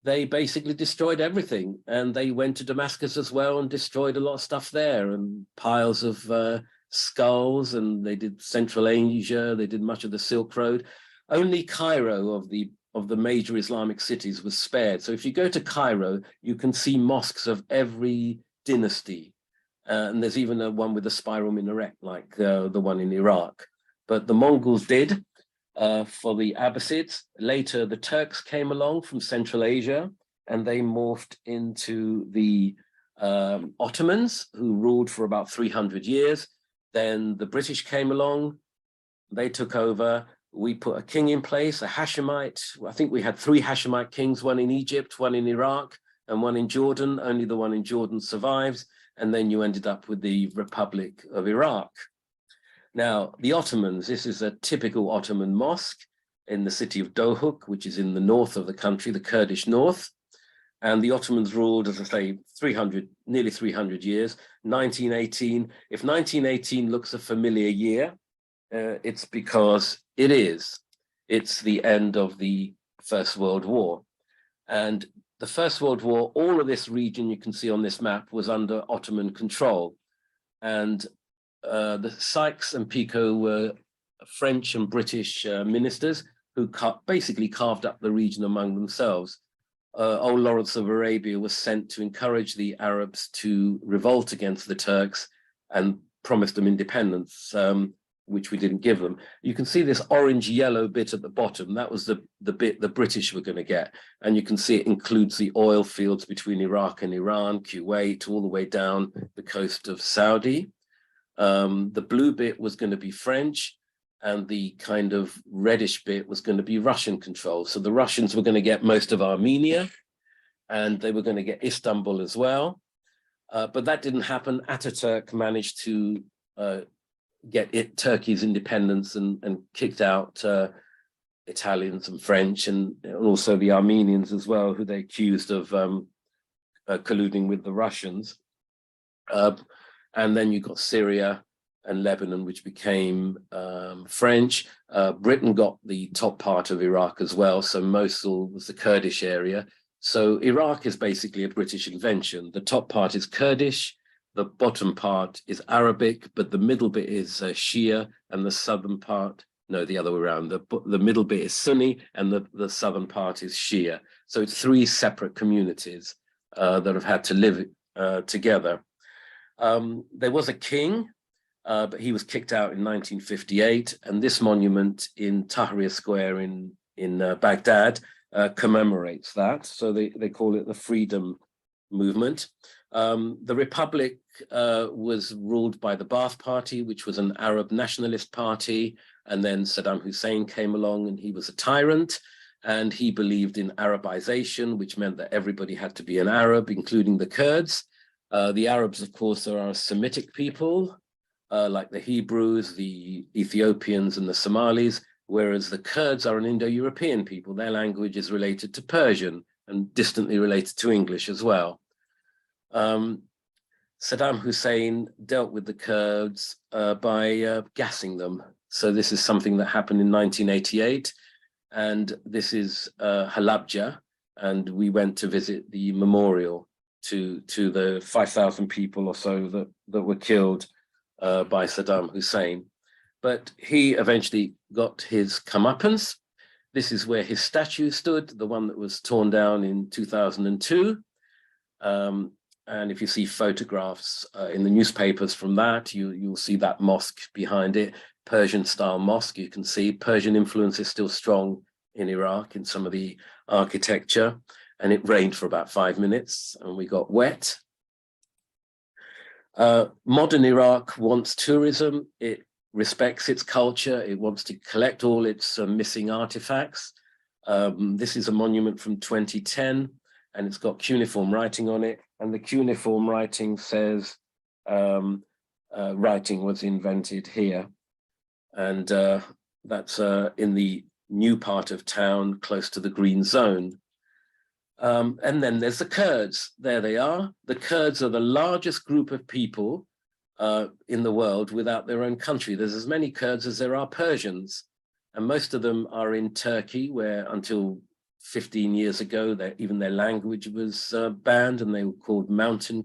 they basically destroyed everything. And they went to Damascus as well and destroyed a lot of stuff there, and piles of skulls, and they did Central Asia, they did much of the Silk Road. Only Cairo of the major Islamic cities was spared. So if you go to Cairo, you can see mosques of every dynasty. And there's even one with a spiral minaret, like the one in Iraq. But the Mongols did for the Abbasids. Later, the Turks came along from Central Asia, and they morphed into the Ottomans, who ruled for about 300 years. Then the British came along, they took over. We put a king in place, a Hashemite. I think we had 3 Hashemite kings, one in Egypt, one in Iraq, and one in Jordan. Only the one in Jordan survives. And then you ended up with the Republic of Iraq. Now, the Ottomans, this is a typical Ottoman mosque in the city of Dohuk, which is in the north of the country, the Kurdish north. And the Ottomans ruled, as I say, nearly 300 years. 1918, if 1918 looks a familiar year, it's because it is. It's the end of the First World War. And the First World War, all of this region you can see on this map was under Ottoman control. And the Sykes and Picot were French and British ministers who basically carved up the region among themselves. Old Lawrence of Arabia was sent to encourage the Arabs to revolt against the Turks and promised them independence, which we didn't give them. You can see this orange-yellow bit at the bottom. That was the bit the British were going to get. And you can see it includes the oil fields between Iraq and Iran, Kuwait, all the way down the coast of Saudi. The blue bit was going to be French, and the kind of reddish bit was going to be Russian control. So the Russians were going to get most of Armenia, and they were going to get Istanbul as well. But that didn't happen. Ataturk managed to get Turkey's independence and kicked out Italians and French, and also the Armenians as well, who they accused of colluding with the Russians. And then you got Syria and Lebanon, which became French. Britain got the top part of Iraq as well. So Mosul was the Kurdish area. So Iraq is basically a British invention. The top part is Kurdish, the bottom part is Arabic, but the middle bit is Shia, and the southern part, no, the other way around. The middle bit is Sunni, and the southern part is Shia. So it's 3 separate communities that have had to live together. There was a king, but he was kicked out in 1958, and this monument in Tahrir Square in Baghdad commemorates that. So they call it the Freedom Movement. The Republic was ruled by the Ba'ath Party, which was an Arab nationalist party, and then Saddam Hussein came along, and he was a tyrant, and he believed in Arabization, which meant that everybody had to be an Arab, including the Kurds. The Arabs, of course, are a Semitic people, like the Hebrews, the Ethiopians, and the Somalis, whereas the Kurds are an Indo-European people. Their language is related to Persian and distantly related to English as well. Saddam Hussein dealt with the Kurds by gassing them. So this is something that happened in 1988, and this is Halabja, and we went to visit the memorial to the 5,000 people or so that were killed by Saddam Hussein. But he eventually got his comeuppance. This is where his statue stood, the one that was torn down in 2002. And if you see photographs in the newspapers from that, you'll see that mosque behind it, Persian-style mosque. You can see Persian influence is still strong in Iraq in some of the architecture. And it rained for about 5 minutes, and we got wet. Modern Iraq wants tourism. It respects its culture. It wants to collect all its missing artifacts. This is a monument from 2010, and it's got cuneiform writing on it. And the cuneiform writing says, writing was invented here. And that's in the new part of town, close to the green zone. And then there's the Kurds. There they are. The Kurds are the largest group of people in the world without their own country. There's as many Kurds as there are Persians. And most of them are in Turkey, where until 15 years ago, even their language was banned, and they were called Mountain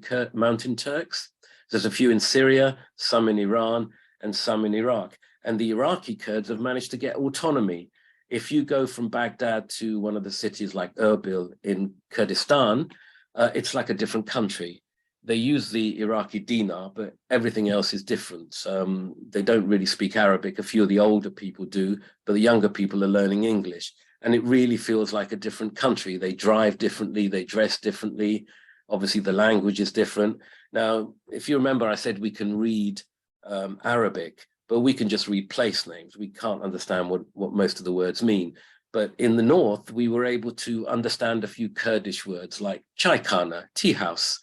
Turks. There's a few in Syria, some in Iran, and some in Iraq. And the Iraqi Kurds have managed to get autonomy. If you go from Baghdad to one of the cities like Erbil in Kurdistan, it's like a different country. They use the Iraqi dinar, but everything else is different. They don't really speak Arabic. A few of the older people do, but the younger people are learning English. And it really feels like a different country. They drive differently, they dress differently. Obviously, the language is different. Now, if you remember, I said we can read Arabic, but we can just read place names. We can't understand what most of the words mean. But in the north, we were able to understand a few Kurdish words like chaikhana, tea house,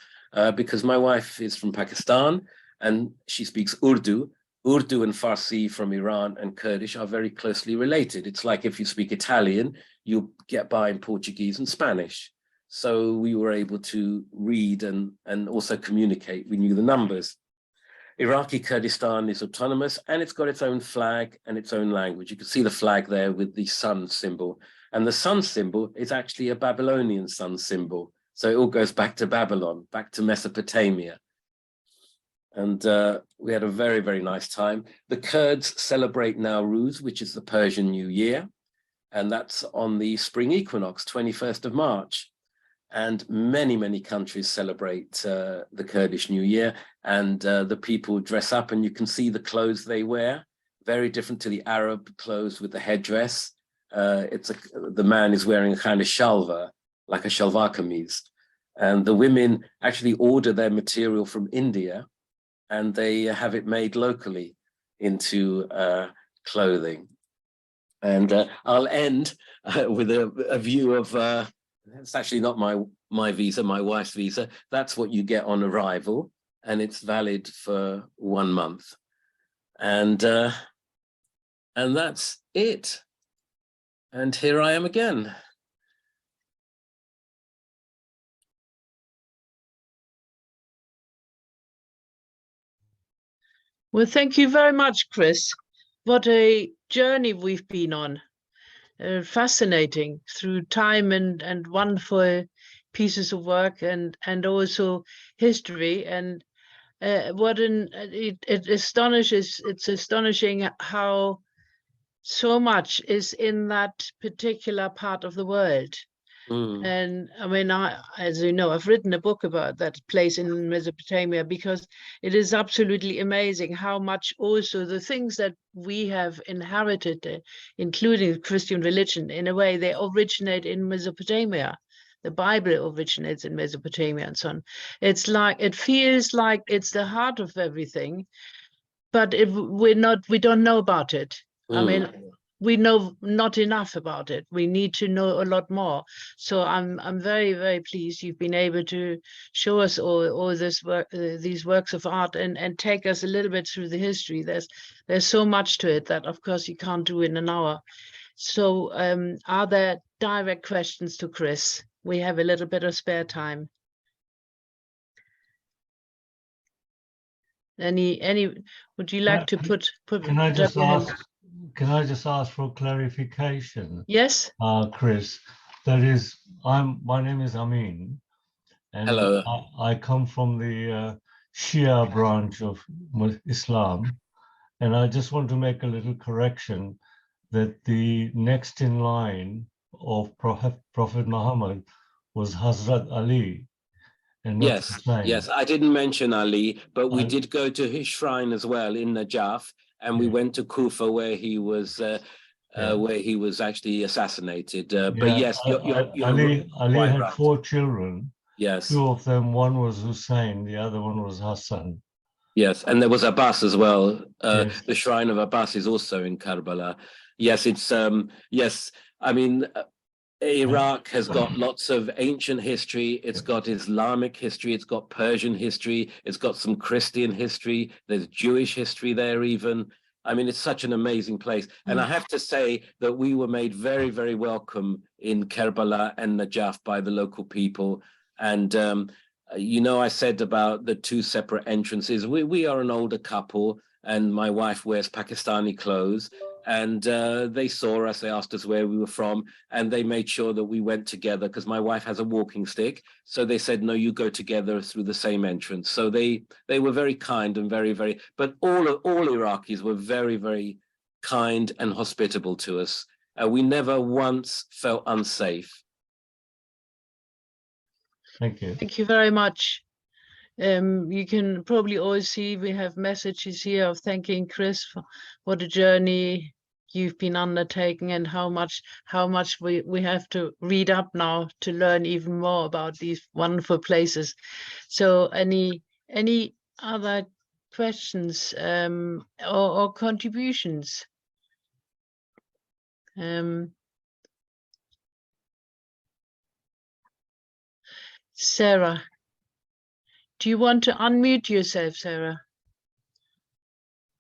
because my wife is from Pakistan and she speaks Urdu. Urdu and Farsi from Iran and Kurdish are very closely related. It's like if you speak Italian, you get by in Portuguese and Spanish. So we were able to read and also communicate. We knew the numbers. Iraqi Kurdistan is autonomous, and it's got its own flag and its own language. You can see the flag there with the sun symbol. And the sun symbol is actually a Babylonian sun symbol. So it all goes back to Babylon, back to Mesopotamia. And we had a very, very nice time. The Kurds celebrate Nowruz, which is the Persian New Year. And that's on the spring equinox, 21st of March. And many, many countries celebrate the Kurdish New Year. And the people dress up, and you can see the clothes they wear, very different to the Arab clothes with the headdress. The man is wearing a kind of shalva, like a shalvar kameez. And the women actually order their material from India, and they have it made locally into clothing. And I'll end with a view of, it's actually not my visa, my wife's visa. That's what you get on arrival, and it's valid for 1 month. And that's it. And here I am again. Well, thank you very much, Kryss. What a journey we've been on. Fascinating through time and wonderful pieces of work and also history. And it astonishes. It's astonishing how so much is in that particular part of the world. And I mean, as you know, I've written a book about that place in Mesopotamia, because it is absolutely amazing how much also the things that we have inherited, including Christian religion, in a way, they originate in Mesopotamia. The Bible originates in Mesopotamia and so on. It's like, it feels like it's the heart of everything, but we don't know about it. I mean, we know not enough about it. We need to know a lot more. So I'm very, very pleased you've been able to show us all this work, these works of art, and take us a little bit through the history. There's so much to it that of course you can't do in an hour. So are there direct questions to Kryss? We have a little bit of spare time. Any would you like to put Can I just ask for clarification? Yes. Kryss, that is, my name is Amin, and hello. I come from the Shia branch of Islam, and I just want to make a little correction that the next in line of Prophet Muhammad was Hazrat Ali. And yes, I didn't mention Ali, but we did go to his shrine as well in Najaf, and we went to Kufa where he was actually assassinated. But yes, Ali had right. 4 children. Yes. 2 of them, one was Hussein, the other one was Hassan. Yes, and there was Abbas as well. Yes. The shrine of Abbas is also in Karbala. Yes, it's yes. I mean, Iraq has got lots of ancient history. It's got Islamic history. It's got Persian history. It's got some Christian history. There's Jewish history there even. I mean, it's such an amazing place. And I have to say that we were made very, very welcome in Karbala and Najaf by the local people. And, you know, I said about the two separate entrances. We are an older couple, and my wife wears Pakistani clothes. And they saw us, they asked us where we were from, and they made sure that we went together because my wife has a walking stick. So they said, no, you go together through the same entrance. So they were very kind and very, very, but all Iraqis were very, very kind and hospitable to us. We never once felt unsafe. Thank you. Thank you very much. You can probably always see we have messages here of thanking Kryss for the journey you've been undertaking, and how much we have to read up now to learn even more about these wonderful places. So any other questions or contributions? Sarah, do you want to unmute yourself, Sarah?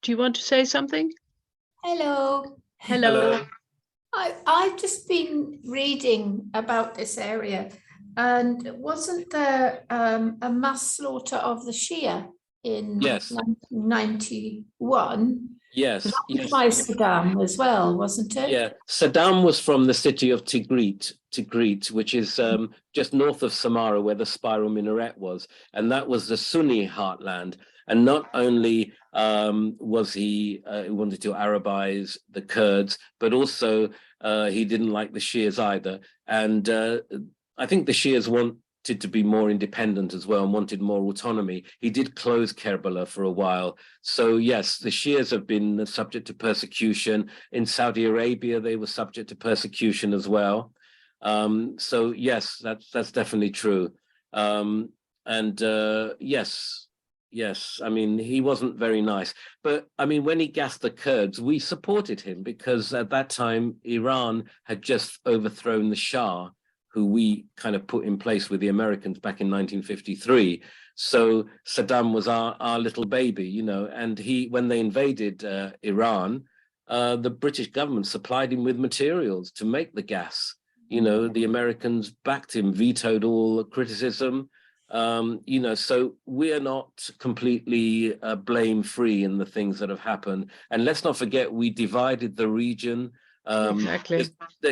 Do you want to say something? Hello. Hello. I've just been reading about this area, and wasn't there a mass slaughter of the Shia in Yes. 1991? Yes. That was Yes. by Saddam as well, wasn't it? Yeah, Saddam was from the city of Tikrit, which is just north of Samarra, where the spiral minaret was, and that was the Sunni heartland. And not only was he wanted to Arabize the Kurds, but also he didn't like the Shias either. And I think the Shias wanted to be more independent as well and wanted more autonomy. He did close Karbala for a while. So yes, the Shias have been subject to persecution. In Saudi Arabia, they were subject to persecution as well. So yes, that's definitely true. Yes, I mean, he wasn't very nice. But I mean, when he gassed the Kurds, we supported him because at that time, Iran had just overthrown the Shah, who we kind of put in place with the Americans back in 1953. So Saddam was our little baby, you know, and when they invaded Iran, the British government supplied him with materials to make the gas. You know, the Americans backed him, vetoed all criticism. You know, so we are not completely blame-free in the things that have happened. And let's not forget, we divided the region. Exactly.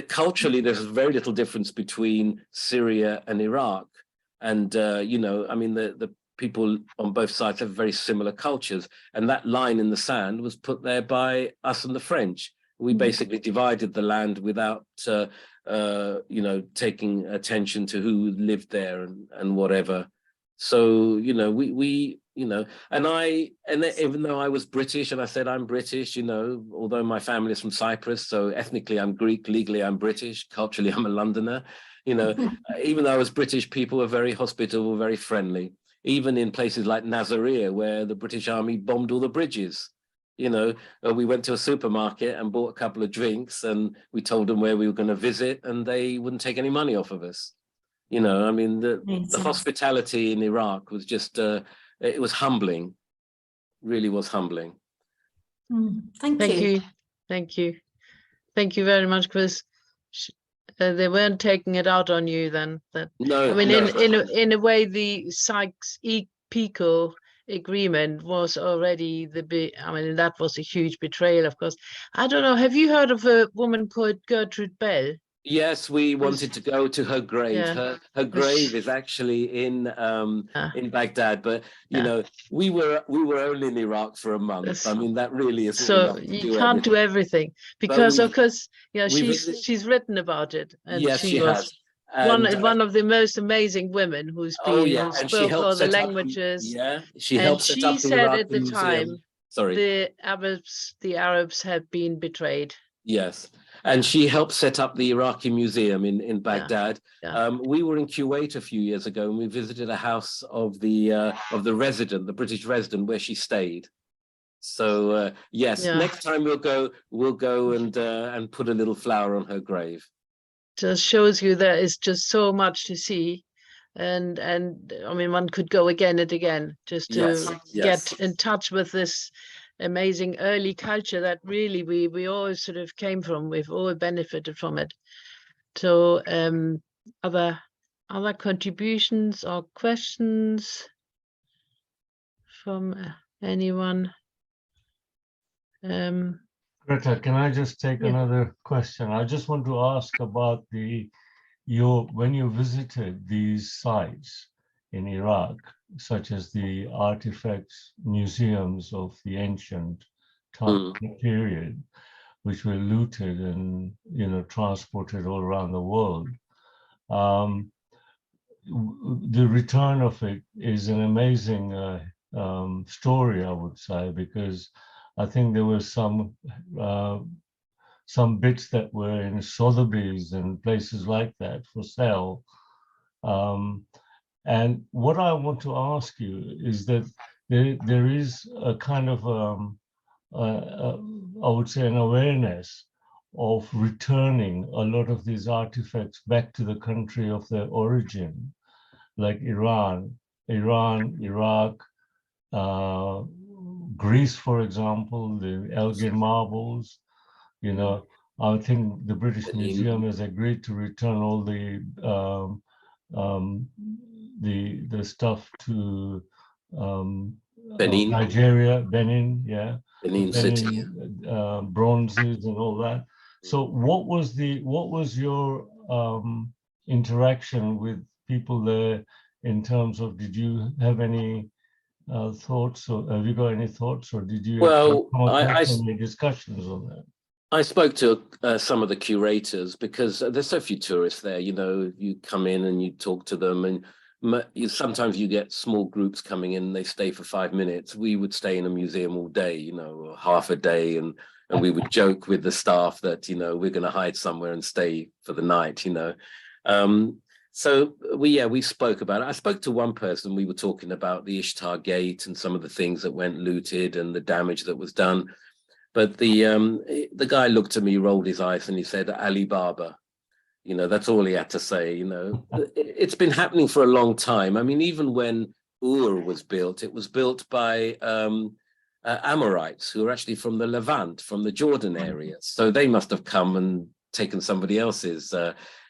Culturally, there's very little difference between Syria and Iraq. And, you know, I mean, the people on both sides have very similar cultures. And that line in the sand was put there by us and the French. We basically divided the land without, you know, taking attention to who lived there and whatever. So, you know, we you know, and even though I was British and I said I'm British, you know, although my family is from Cyprus, so ethnically I'm Greek, legally I'm British, culturally I'm a Londoner, you know, even though I was British, people were very hospitable, very friendly, even in places like Nasiriyah, where the British Army bombed all the bridges. You know, we went to a supermarket and bought a couple of drinks and we told them where we were going to visit and they wouldn't take any money off of us. You know, I mean, the hospitality in Iraq was just, it was humbling, really was humbling. Thank you. Thank you very much, Kryss. They weren't taking it out on you then. No, I mean, no. in a way, the Sykes-Picot agreement was already I mean, that was a huge betrayal, of course. I don't know, have you heard of a woman called Gertrude Bell? Yes, we wanted to go to her grave. Yeah. Her grave is actually in Baghdad, but you know, we were only in Iraq for a month. I mean, that really is so you can't do everything because of course, yeah, she's written about it, and yes, she was has. one of the most amazing women who's been spoke all the languages. She helped set up the said Iraq at the Museum. time, Sorry, the Arabs had been betrayed. Yes. And she helped set up the Iraqi museum in Baghdad. Yeah. We were in Kuwait a few years ago, and we visited a house of the resident, the British resident, where she stayed. So yes, next time we'll go and put a little flower on her grave. Just shows you there is just so much to see, and I mean, one could go again and again just to get in touch with this amazing early culture that really we all sort of came from. We've all benefited from it. So other contributions or questions from anyone? Greta, can I just take another question? I just want to ask about when you visited these sites in Iraq, such as the artifacts museums of the ancient time period, which were looted and transported all around the world. The return of it is an amazing story, I would say, because I think there were some bits that were in Sotheby's and places like that for sale. And what I want to ask you is that there is a kind of, I would say, an awareness of returning a lot of these artifacts back to the country of their origin, like Iran, Iraq, Greece, for example, the Elgin marbles. I think the British Museum has agreed to return all the stuff to Benin. Nigeria, Benin, Benin City, bronzes and all that. So what was your interaction with people there in terms of, did you have any thoughts, or have you got any thoughts, or did you come across any discussions on that? I spoke to some of the curators, because there's so few tourists there. You come in and you talk to them, and sometimes you get small groups coming in, they stay for 5 minutes. We would stay in a museum all day, or half a day, and we would joke with the staff that we're going to hide somewhere and stay for the night. So we spoke about it. I spoke to one person. We were talking about the Ishtar Gate and some of the things that went looted and the damage that was done. But the guy looked at me, rolled his eyes, and he said, Ali Baba. That's all he had to say. It's been happening for a long time. I mean, even when Ur was built, it was built by Amorites, who are actually from the Levant, from the Jordan area. So they must have come and taken somebody else's.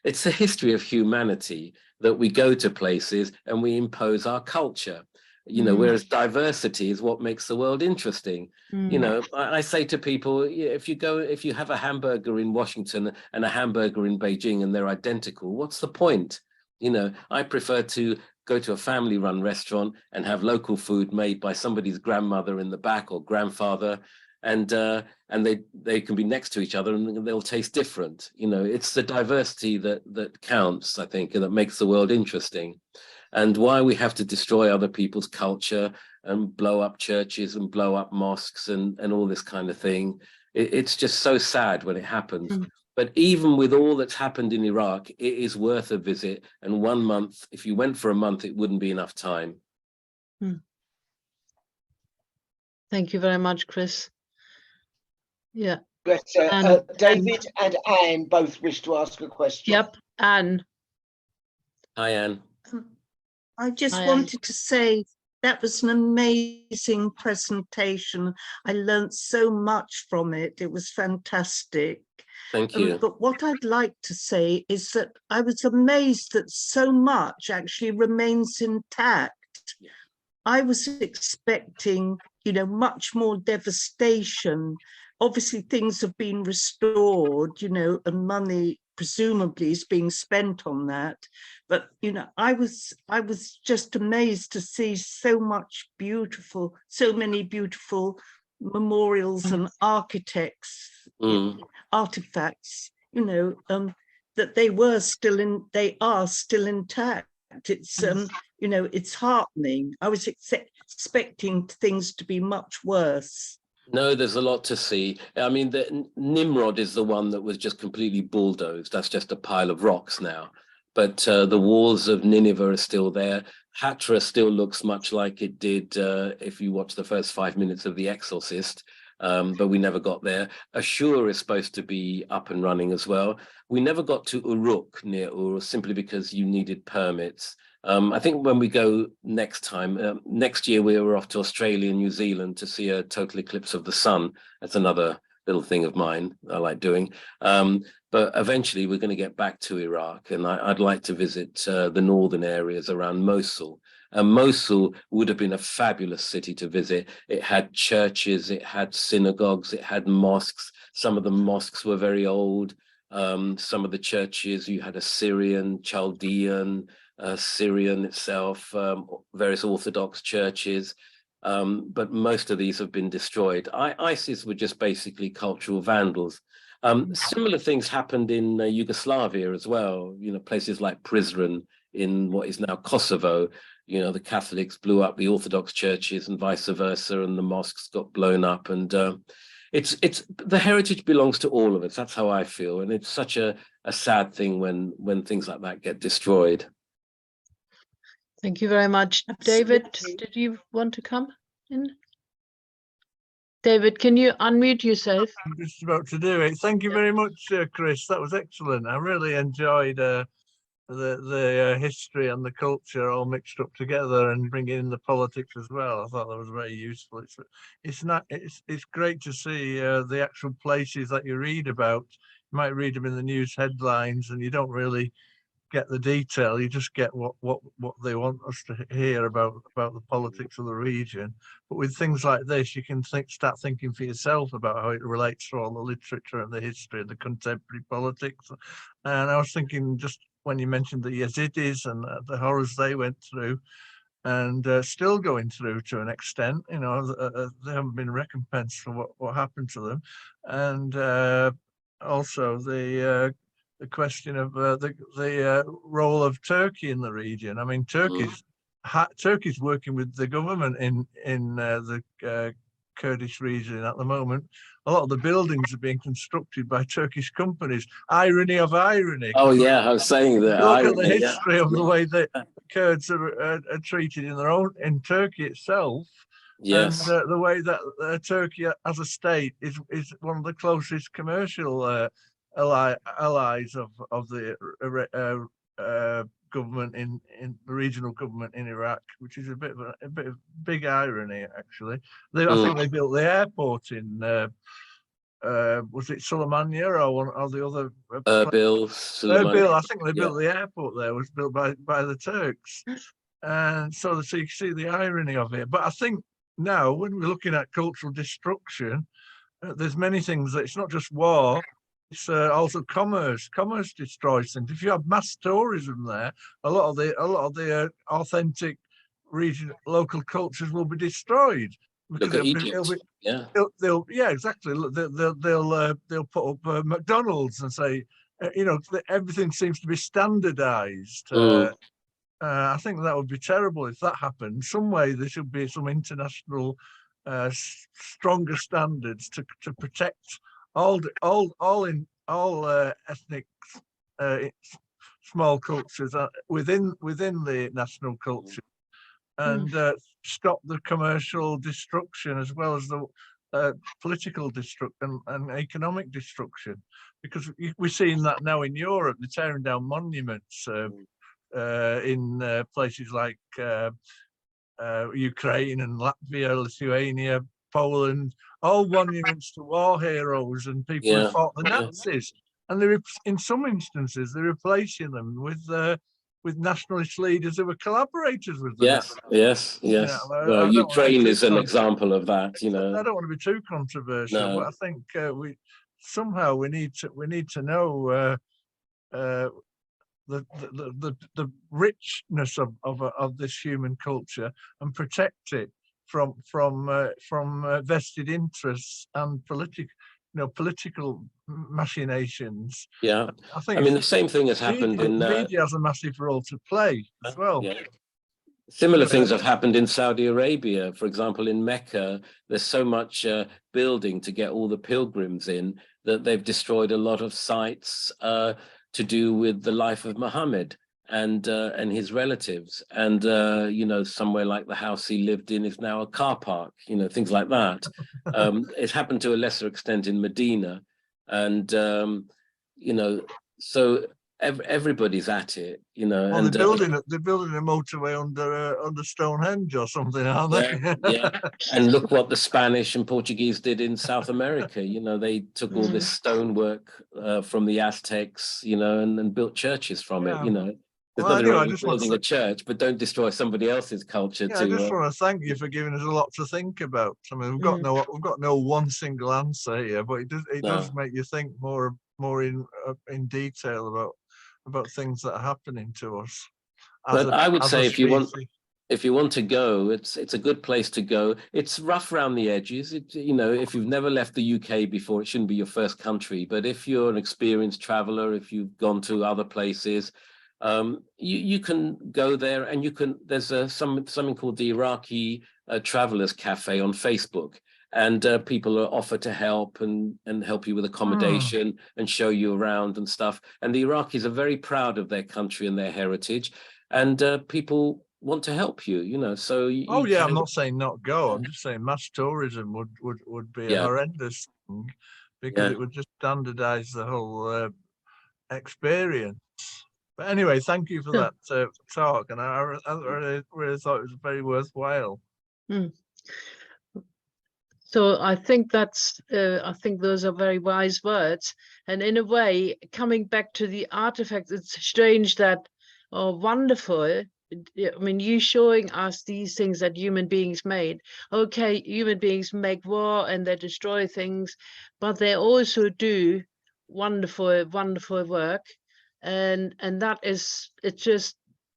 It's a history of humanity that we go to places and we impose our culture. Whereas diversity is what makes the world interesting. I say to people, if you have a hamburger in Washington and a hamburger in Beijing and they're identical, what's the point? I prefer to go to a family-run restaurant and have local food made by somebody's grandmother in the back or grandfather, and they can be next to each other and they'll taste different. It's the diversity that counts, I think, and that makes the world interesting. And why we have to destroy other people's culture and blow up churches and blow up mosques and all this kind of thing. It's just so sad when it happens. But even with all that's happened in Iraq, it is worth a visit. And 1 month, if you went for a month, it wouldn't be enough time. Thank you very much, Kryss. Yeah. Greta, David and Anne both wish to ask a question. Yep, Anne. Hi, Anne. I just wanted to say that was an amazing presentation. I learned so much from it. It was fantastic. Thank you. But what I'd like to say is that I was amazed that so much actually remains intact. I was expecting, much more devastation. Obviously, things have been restored, and money presumably is being spent on that. But, I was just amazed to see so many beautiful memorials and architects, artifacts, that they are still intact. It's, it's heartening. I was expecting things to be much worse. No, there's a lot to see. I mean, the Nimrod is the one that was just completely bulldozed. That's just a pile of rocks now. But the walls of Nineveh are still there. Hatra still looks much like it did if you watch the first 5 minutes of The Exorcist, but we never got there. Ashur is supposed to be up and running as well. We never got to Uruk near Ur simply because you needed permits. I think when we go next time, next year we were off to Australia and New Zealand to see a total eclipse of the sun. That's another little thing of mine I like doing. But eventually we're going to get back to Iraq, and I'd like to visit the northern areas around Mosul. Mosul would have been a fabulous city to visit. It had churches, it had synagogues, it had mosques. Some of the mosques were very old. Some of the churches, you had Assyrian, Chaldean, Syrian itself, various Orthodox churches, but most of these have been destroyed. ISIS were just basically cultural vandals. Similar things happened in Yugoslavia as well, you know, places like Prizren in what is now Kosovo. You know, the Catholics blew up the Orthodox churches and vice versa, and the mosques got blown up. And it's the heritage belongs to all of us. That's how I feel. And it's such a sad thing when things like that get destroyed. Thank you very much. David, Absolutely. did you want to come in? David, can you unmute yourself? I'm just about to do it. Thank you very much, Chris. That was excellent. I really enjoyed the history and the culture all mixed up together and bringing in the politics as well. I thought that was very useful. It's great to see the actual places that you read about. You might read them in the news headlines, and you don't really get the detail. You just get what they want us to hear about the politics of the region. But with things like this, you can start thinking for yourself about how it relates to all the literature and the history and the contemporary politics. And I was thinking, just when you mentioned the Yazidis and the horrors they went through, and still going through to an extent, you know, they haven't been recompensed for what happened to them. And also the question of the role of Turkey in the region. I mean, Turkey's working with the government in the Kurdish region at the moment. A lot of the buildings are being constructed by Turkish companies. Irony of irony. Oh yeah, I was saying that. Look at the history of the way that Kurds are treated in Turkey itself. Yes. And the way that Turkey as a state is one of the closest commercial allies of the government in the regional government in Iraq, which is a bit of big irony actually. I think they built the airport in was it Suleimania or the other Erbil, Erbil. I think they built the airport there, was built by the Turks. And so you see the irony of it. But I think now when we're looking at cultural destruction, there's many things that it's not just war. It's also commerce. Commerce destroys things. If you have mass tourism there, a lot of the authentic local cultures will be destroyed. Look at Egypt. Exactly. They'll put up McDonald's and say, you know, everything seems to be standardized. I think that would be terrible if that happened. Some way there should be some international stronger standards to protect all ethnic small cultures within the national culture, and stop the commercial destruction as well as the political destruction and economic destruction, because we're seeing that now in Europe. They're tearing down monuments in places like Ukraine and Latvia, Lithuania, Poland, all monuments to war heroes and people who fought the Nazis. And in some instances, they're replacing them with nationalist leaders who were collaborators with them. Yes. Well, Ukraine is an example of that. You know, I don't want to be too controversial, but I think we need to know the richness of this human culture and protect it from vested interests and political machinations. I mean, the same thing has happened in media has a massive role to play as well. Similar things have happened in Saudi Arabia. For example, in Mecca, there's so much building to get all the pilgrims in that they've destroyed a lot of sites to do with the life of Muhammad and his relatives. And, you know, somewhere like the house he lived in is now a car park, you know, things like that. It's happened to a lesser extent in Medina. And, you know, so everybody's at it, you know. Well, and they're building a motorway under Stonehenge or something, aren't they? yeah. And look what the Spanish and Portuguese did in South America. You know, they took all this stonework from the Aztecs, you know, and built churches from it. Yeah. You know, there's Well, nothing anyway, wrong I with just want building a church, but don't destroy somebody else's culture Yeah, I just too. want to thank you for giving us a lot to think about. I mean, we've got no one single answer here, but it does make you think more in detail about things that are happening to us. But I would say if you want to go, it's a good place to go. It's rough around the edges. You know, if you've never left the UK before, it shouldn't be your first country. But if you're an experienced traveler, if you've gone to other places, you can go there, and you can. There's something called the Iraqi Travelers Cafe on Facebook, and people are offered to help and help you with accommodation and show you around and stuff. And the Iraqis are very proud of their country and their heritage, and people want to help you. You know, so I'm not saying not go. I'm just saying mass tourism would be a horrendous thing, because it would just standardize the whole experience. But anyway, thank you for that talk, and I really thought it was very worthwhile. So I think I think those are very wise words. And in a way, coming back to the artifacts, it's strange that, or wonderful. I mean, you showing us these things that human beings made. Okay, human beings make war and they destroy things, but they also do wonderful, wonderful work. And it's just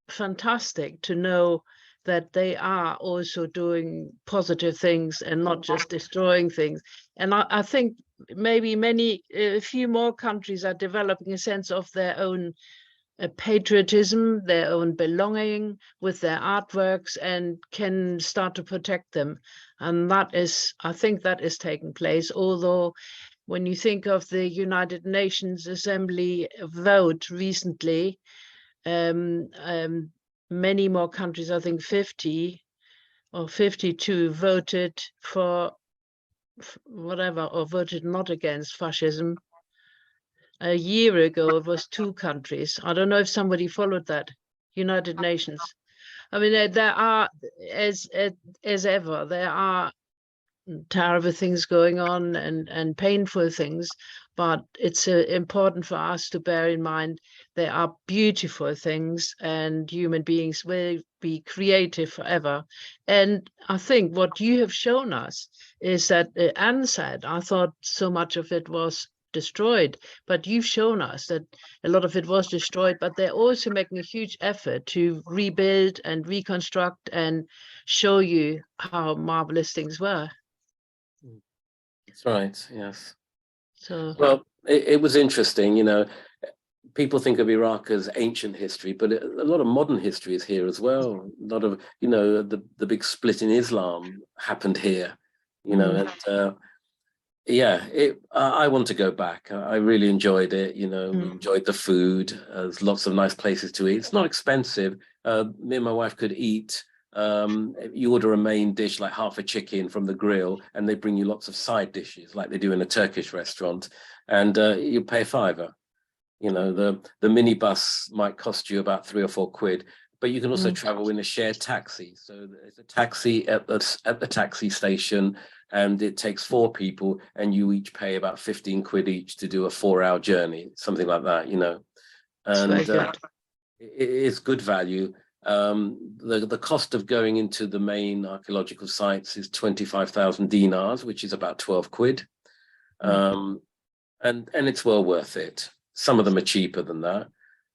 fantastic to know that they are also doing positive things and not just destroying things. And I think maybe a few more countries are developing a sense of their own patriotism, their own belonging with their artworks, and can start to protect them. And I think that is taking place, although when you think of the United Nations Assembly vote recently, many more countries, I think 50 or 52, voted for whatever, or voted not against fascism. A year ago, it was 2 countries. I don't know if somebody followed that. United Nations. I mean, there are, as ever, there are terrible things going on and painful things, but it's important for us to bear in mind there are beautiful things, and human beings will be creative forever. And I think what you have shown us is that Anne said, I thought so much of it was destroyed, but you've shown us that a lot of it was destroyed, but they're also making a huge effort to rebuild and reconstruct and show you how marvelous things were. That's right. Yes. So well, it was interesting. You know, people think of Iraq as ancient history, but a lot of modern history is here as well. A lot of, you know, the big split in Islam happened here. You know, and I want to go back. I really enjoyed it. You know, we enjoyed the food. There's lots of nice places to eat. It's not expensive. Me and my wife could eat. You order a main dish, like half a chicken from the grill, and they bring you lots of side dishes like they do in a Turkish restaurant, and you pay £5. You know, the minibus might cost you about £3 or £4, but you can also travel in a shared taxi. So there's a taxi at the taxi station, and it takes 4 people, and you each pay about £15 each to do a 4-hour journey, something like that. You know, and it is good value. The cost of going into the main archaeological sites is 25,000 dinars, which is about £12. And it's well worth it. Some of them are cheaper than that.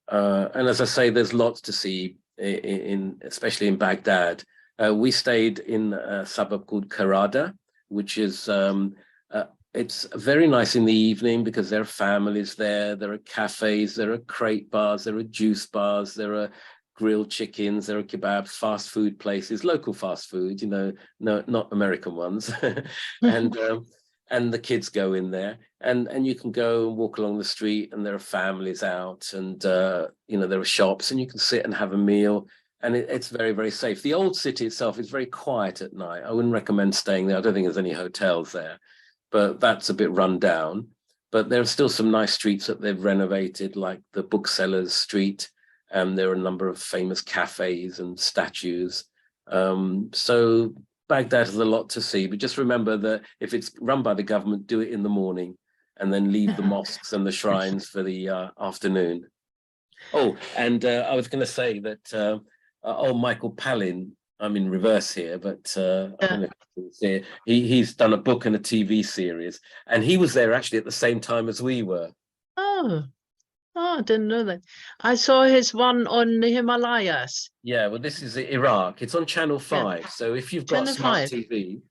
And as I say, there's lots to see especially in Baghdad. We stayed in a suburb called Karada, which is it's very nice in the evening because there are families there are cafes, there are crate bars, there are juice bars, there are grilled chickens, there are kebabs, fast food places, local fast food, you know, no, not American ones. And the kids go in there, and you can go and walk along the street, and there are families out, and you know, there are shops, and you can sit and have a meal, and it's very, very safe. The old city itself is very quiet at night. I wouldn't recommend staying there. I don't think there's any hotels there, but that's a bit run down. But there are still some nice streets that they've renovated, like the Booksellers Street, and there are a number of famous cafes and statues. So Baghdad has a lot to see, but just remember that if it's run by the government, do it in the morning, and then leave the mosques and the shrines for the afternoon. Oh, and I was going to say that Michael Palin, I'm in reverse here, but I don't know if you can see it. He's done a book and a TV series, and he was there actually at the same time as we were. Oh, I didn't know that. I saw his one on the Himalayas. Yeah, well, this is Iraq. It's on Channel 5. So if you've got Channel smart 5. TV,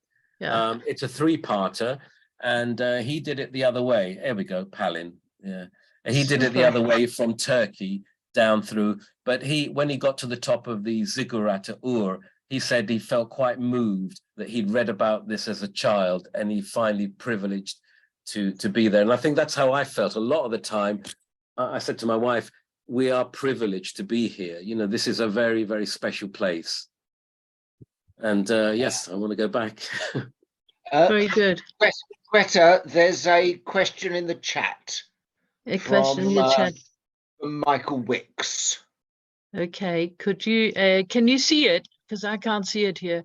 Yeah. it's a 3-parter, and he did it the other way. There we go, Palin. Yeah, and he did it the other way from Turkey down through. But when he got to the top of the Ziggurat at Ur, he said he felt quite moved that he'd read about this as a child, and he finally privileged to be there. And I think that's how I felt a lot of the time. I said to my wife, we are privileged to be here. You know, this is a very, very special place. And yes, I want to go back. Very good. Greta, there's a question in the chat. A question in the chat. From Michael Wicks. Okay, could you, can you see it? Because I can't see it here.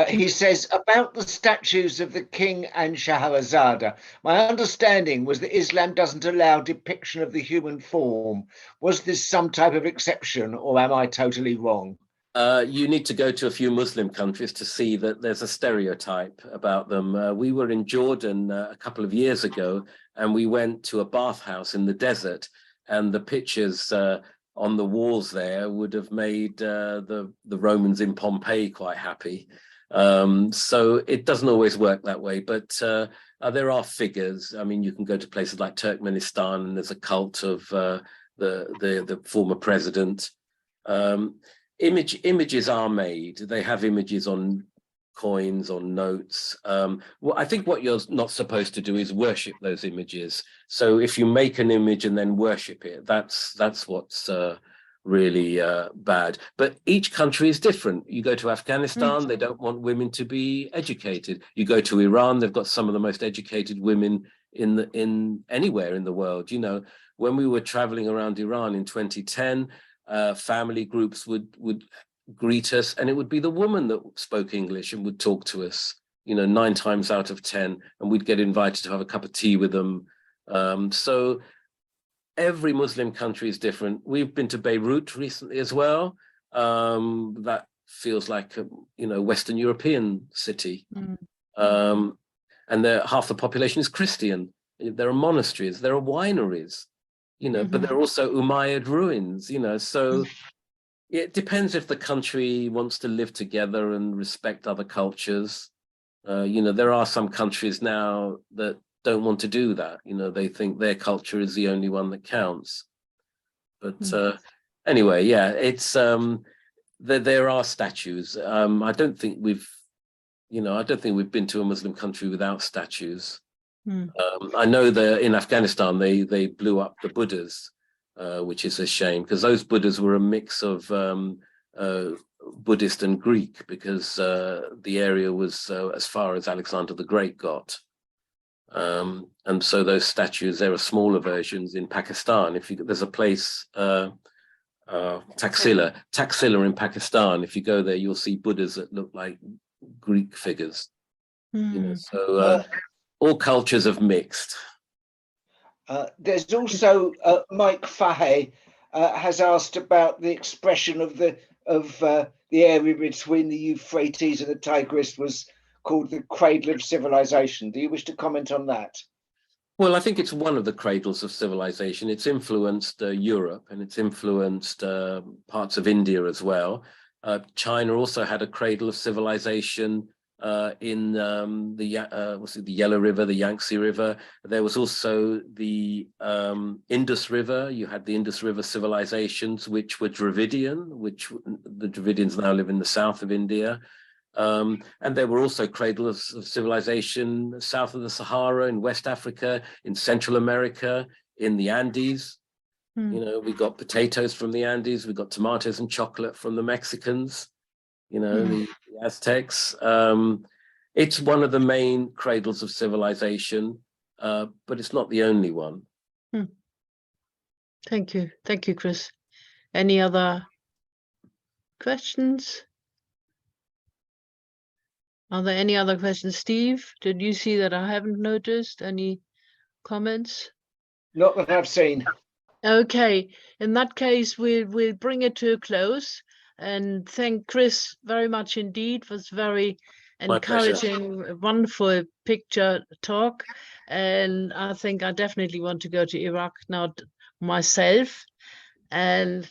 He says, about the statues of the king and Shahrazada, my understanding was that Islam doesn't allow depiction of the human form. Was this some type of exception, or am I totally wrong? You need to go to a few Muslim countries to see that there's a stereotype about them. We were in Jordan a couple of years ago, and we went to a bathhouse in the desert, and the pictures on the walls there would have made the Romans in Pompeii quite happy. So it doesn't always work that way, but there are figures. I mean, you can go to places like Turkmenistan, and there's a cult of the former president. Images are made. They have images on coins, on notes. Well, I think what you're not supposed to do is worship those images. So if you make an image and then worship it, that's what's really bad. But each country is different. You go to Afghanistan, they don't want women to be educated. You go to Iran, they've got some of the most educated women in anywhere in the world. You know, when we were traveling around Iran in 2010, family groups would greet us, and it would be the woman that spoke English and would talk to us, you know, 9 times out of 10, and we'd get invited to have a cup of tea with them. So every Muslim country is different. We've been to Beirut recently as well. That feels like a, you know, Western European city. And half the population is Christian. There are monasteries, there are wineries, you know, but there are also Umayyad ruins, you know. So it depends if the country wants to live together and respect other cultures. You know, there are some countries now that don't want to do that. You know, they think their culture is the only one that counts. But anyway, yeah, it's there are statues. I don't think we've been to a Muslim country without statues. I know that in Afghanistan they blew up the Buddhas, which is a shame, because those Buddhas were a mix of Buddhist and Greek, because the area was as far as Alexander the Great got. And so those statues, there are smaller versions in Pakistan. There's a place, Taxila in Pakistan. If you go there, you'll see Buddhas that look like Greek figures. You know, so all cultures have mixed. There's also Mike Fahey has asked about the expression of the area between the Euphrates and the Tigris was called the cradle of civilization. Do you wish to comment on that? Well, I think it's one of the cradles of civilization. It's influenced Europe, and it's influenced parts of India as well. China also had a cradle of civilization in the Yellow River, the Yangtze River. There was also the Indus River. You had the Indus River civilizations, which were Dravidian, which the Dravidians now live in the south of India. And there were also cradles of civilization south of the Sahara, in West Africa, in Central America, in the Andes. You know, we got potatoes from the Andes, we got tomatoes and chocolate from the Mexicans, you know, the Aztecs. It's one of the main cradles of civilization, but it's not the only one. Thank you, Kryss. Any other questions? Are there any other questions? Steve, did you see that I haven't noticed any comments? Not that I've seen. Okay, in that case, we'll bring it to a close and thank Kryss very much indeed. It was very encouraging, wonderful picture talk. And I think I definitely want to go to Iraq now myself. And